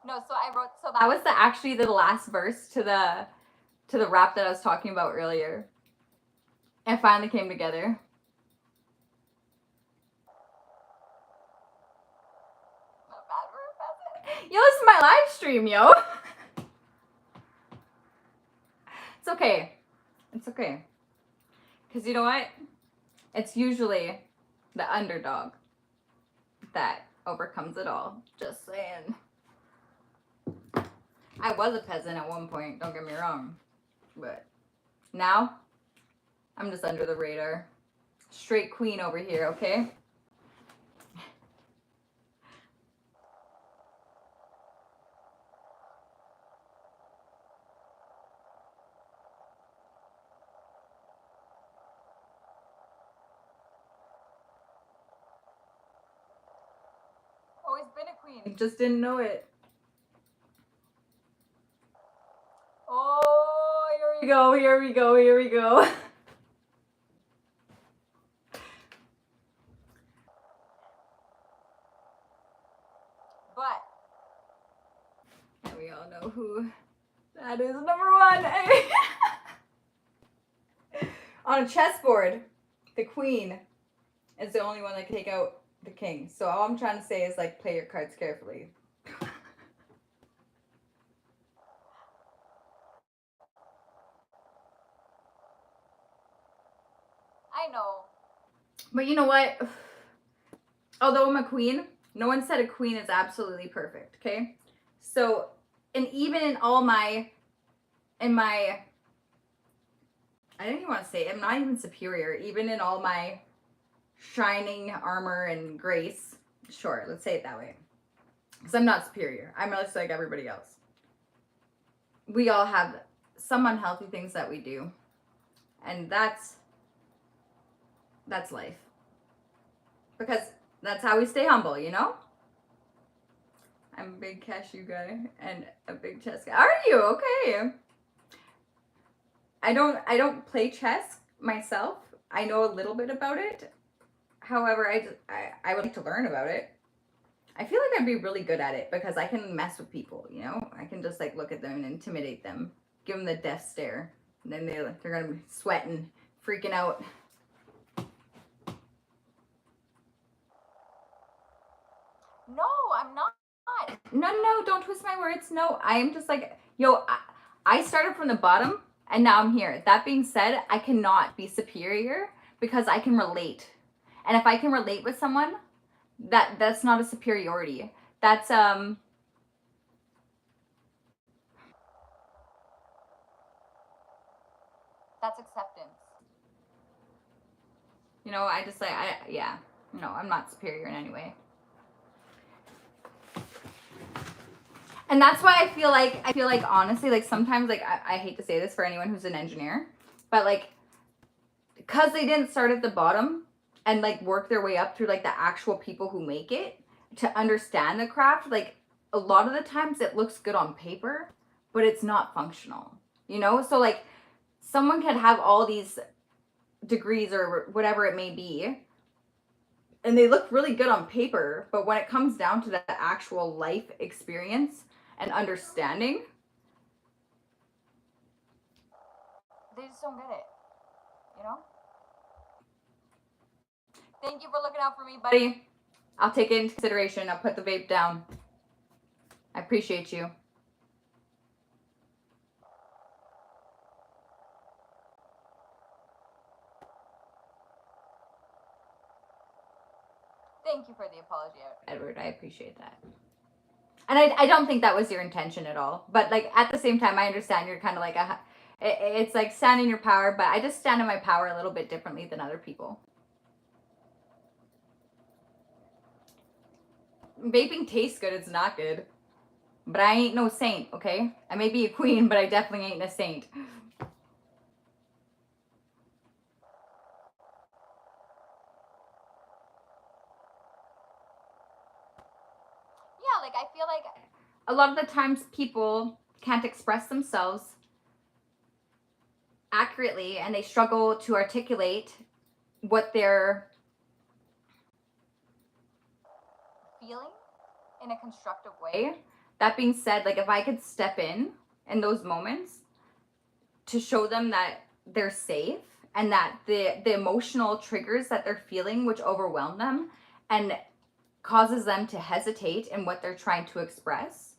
No, so I wrote, so that was actually the last verse to the rap that I was talking about earlier. It finally came together. Yo, this is my live stream, yo. It's okay. It's okay. Because you know what? It's usually the underdog that overcomes it all. Just saying. I was a peasant at one point, don't get me wrong. But now, I'm just under the radar. Straight queen over here, okay? Always been a queen. Just didn't know it. Oh, here we go, here we go, here we go. But, and we all know who that is, number one. On a chessboard, the queen is the only one that can take out the king. So all I'm trying to say is, like, play your cards carefully. I know. But you know what? Although I'm a queen, no one said a queen is absolutely perfect, okay? So, and even in all my, I didn't even want to say, I'm not even superior, even in all my shining armor and grace, sure, let's say it that way. Because I'm not superior. I'm just like everybody else. We all have some unhealthy things that we do. And that's life. Because that's how we stay humble, you know? I'm a big cashew guy and a big chess guy. Are you? Okay. I don't play chess myself. I know a little bit about it. However, I would like to learn about it. I feel like I'd be really good at it because I can mess with people, you know? I can just like look at them and intimidate them, give them the death stare, and then they're gonna be sweating, freaking out. No, I'm not. No, don't twist my words. No, I am just like, yo, I started from the bottom and now I'm here. That being said, I cannot be superior because I can relate. And if I can relate with someone, that's not a superiority. That's acceptance. You know, I just like yeah. No, I'm not superior in any way. And that's why I feel like honestly, like sometimes like I hate to say this for anyone who's an engineer, but like because they didn't start at the bottom and like work their way up through like the actual people who make it to understand the craft, like a lot of the times it looks good on paper, but it's not functional, you know? So like someone could have all these degrees or whatever it may be, and they look really good on paper, but when it comes down to the actual life experience and understanding, they just don't get it, you know? Thank you for looking out for me, buddy. I'll take it into consideration. I'll put the vape down. I appreciate you. Thank you for the apology, Edward. I appreciate that. And I don't think that was your intention at all. But like at the same time, I understand you're kind of like it's like stand in your power, but I just stand in my power a little bit differently than other people. Vaping tastes good, it's not good. But I ain't no saint, okay? I may be a queen, but I definitely ain't a saint. Yeah, like I feel like a lot of the times people can't express themselves accurately and they struggle to articulate what they're feeling in a constructive way. That being said, like if I could step in those moments to show them that they're safe and that the emotional triggers that they're feeling which overwhelm them and causes them to hesitate in what they're trying to express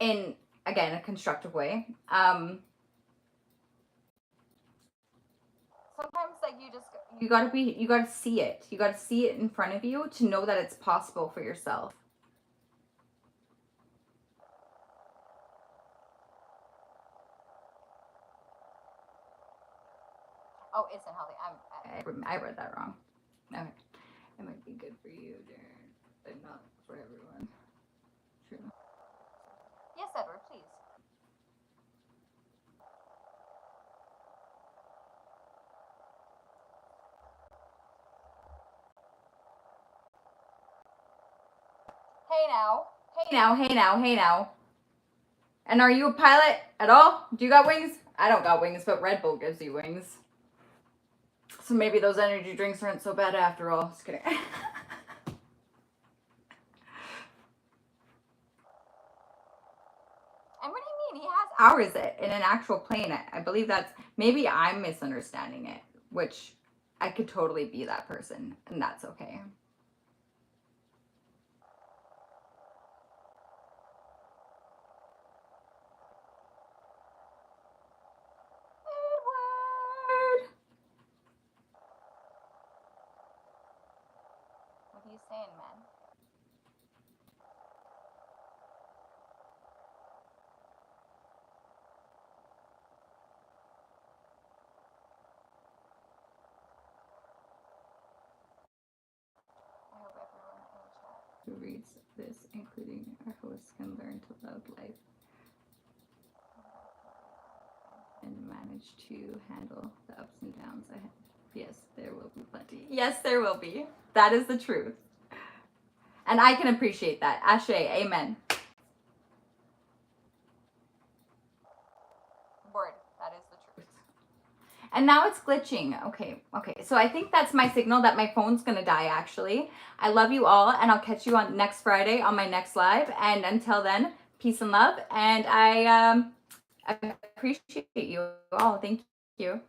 in, again, a constructive way. Sometimes like you gotta see it. You gotta see it in front of you to know that it's possible for yourself. Oh, isn't healthy. I read that wrong. Okay. It might be good for you, Darren, but not for everyone. True. Yes, Edward, please. Hey now. Hey now, hey now, hey now. And are you a pilot at all? Do you got wings? I don't got wings, but Red Bull gives you wings. So maybe those energy drinks aren't so bad after all. Just kidding. And what do you mean? He has hours in an actual plane. I believe that's, maybe I'm misunderstanding it, which I could totally be that person, and that's okay. Edward! What are you saying, man? I hope everyone in chat who reads this, including our hosts, can learn to love life and manage to handle the ups and downs ahead. Yes, there will be plenty. Yes, there will be. That is the truth. And I can appreciate that. Ashe, amen. Word, that is the truth. And now it's glitching. Okay. So I think that's my signal that my phone's gonna die, actually. I love you all, and I'll catch you on next Friday on my next live. And until then, peace and love. And I appreciate you all. Thank you.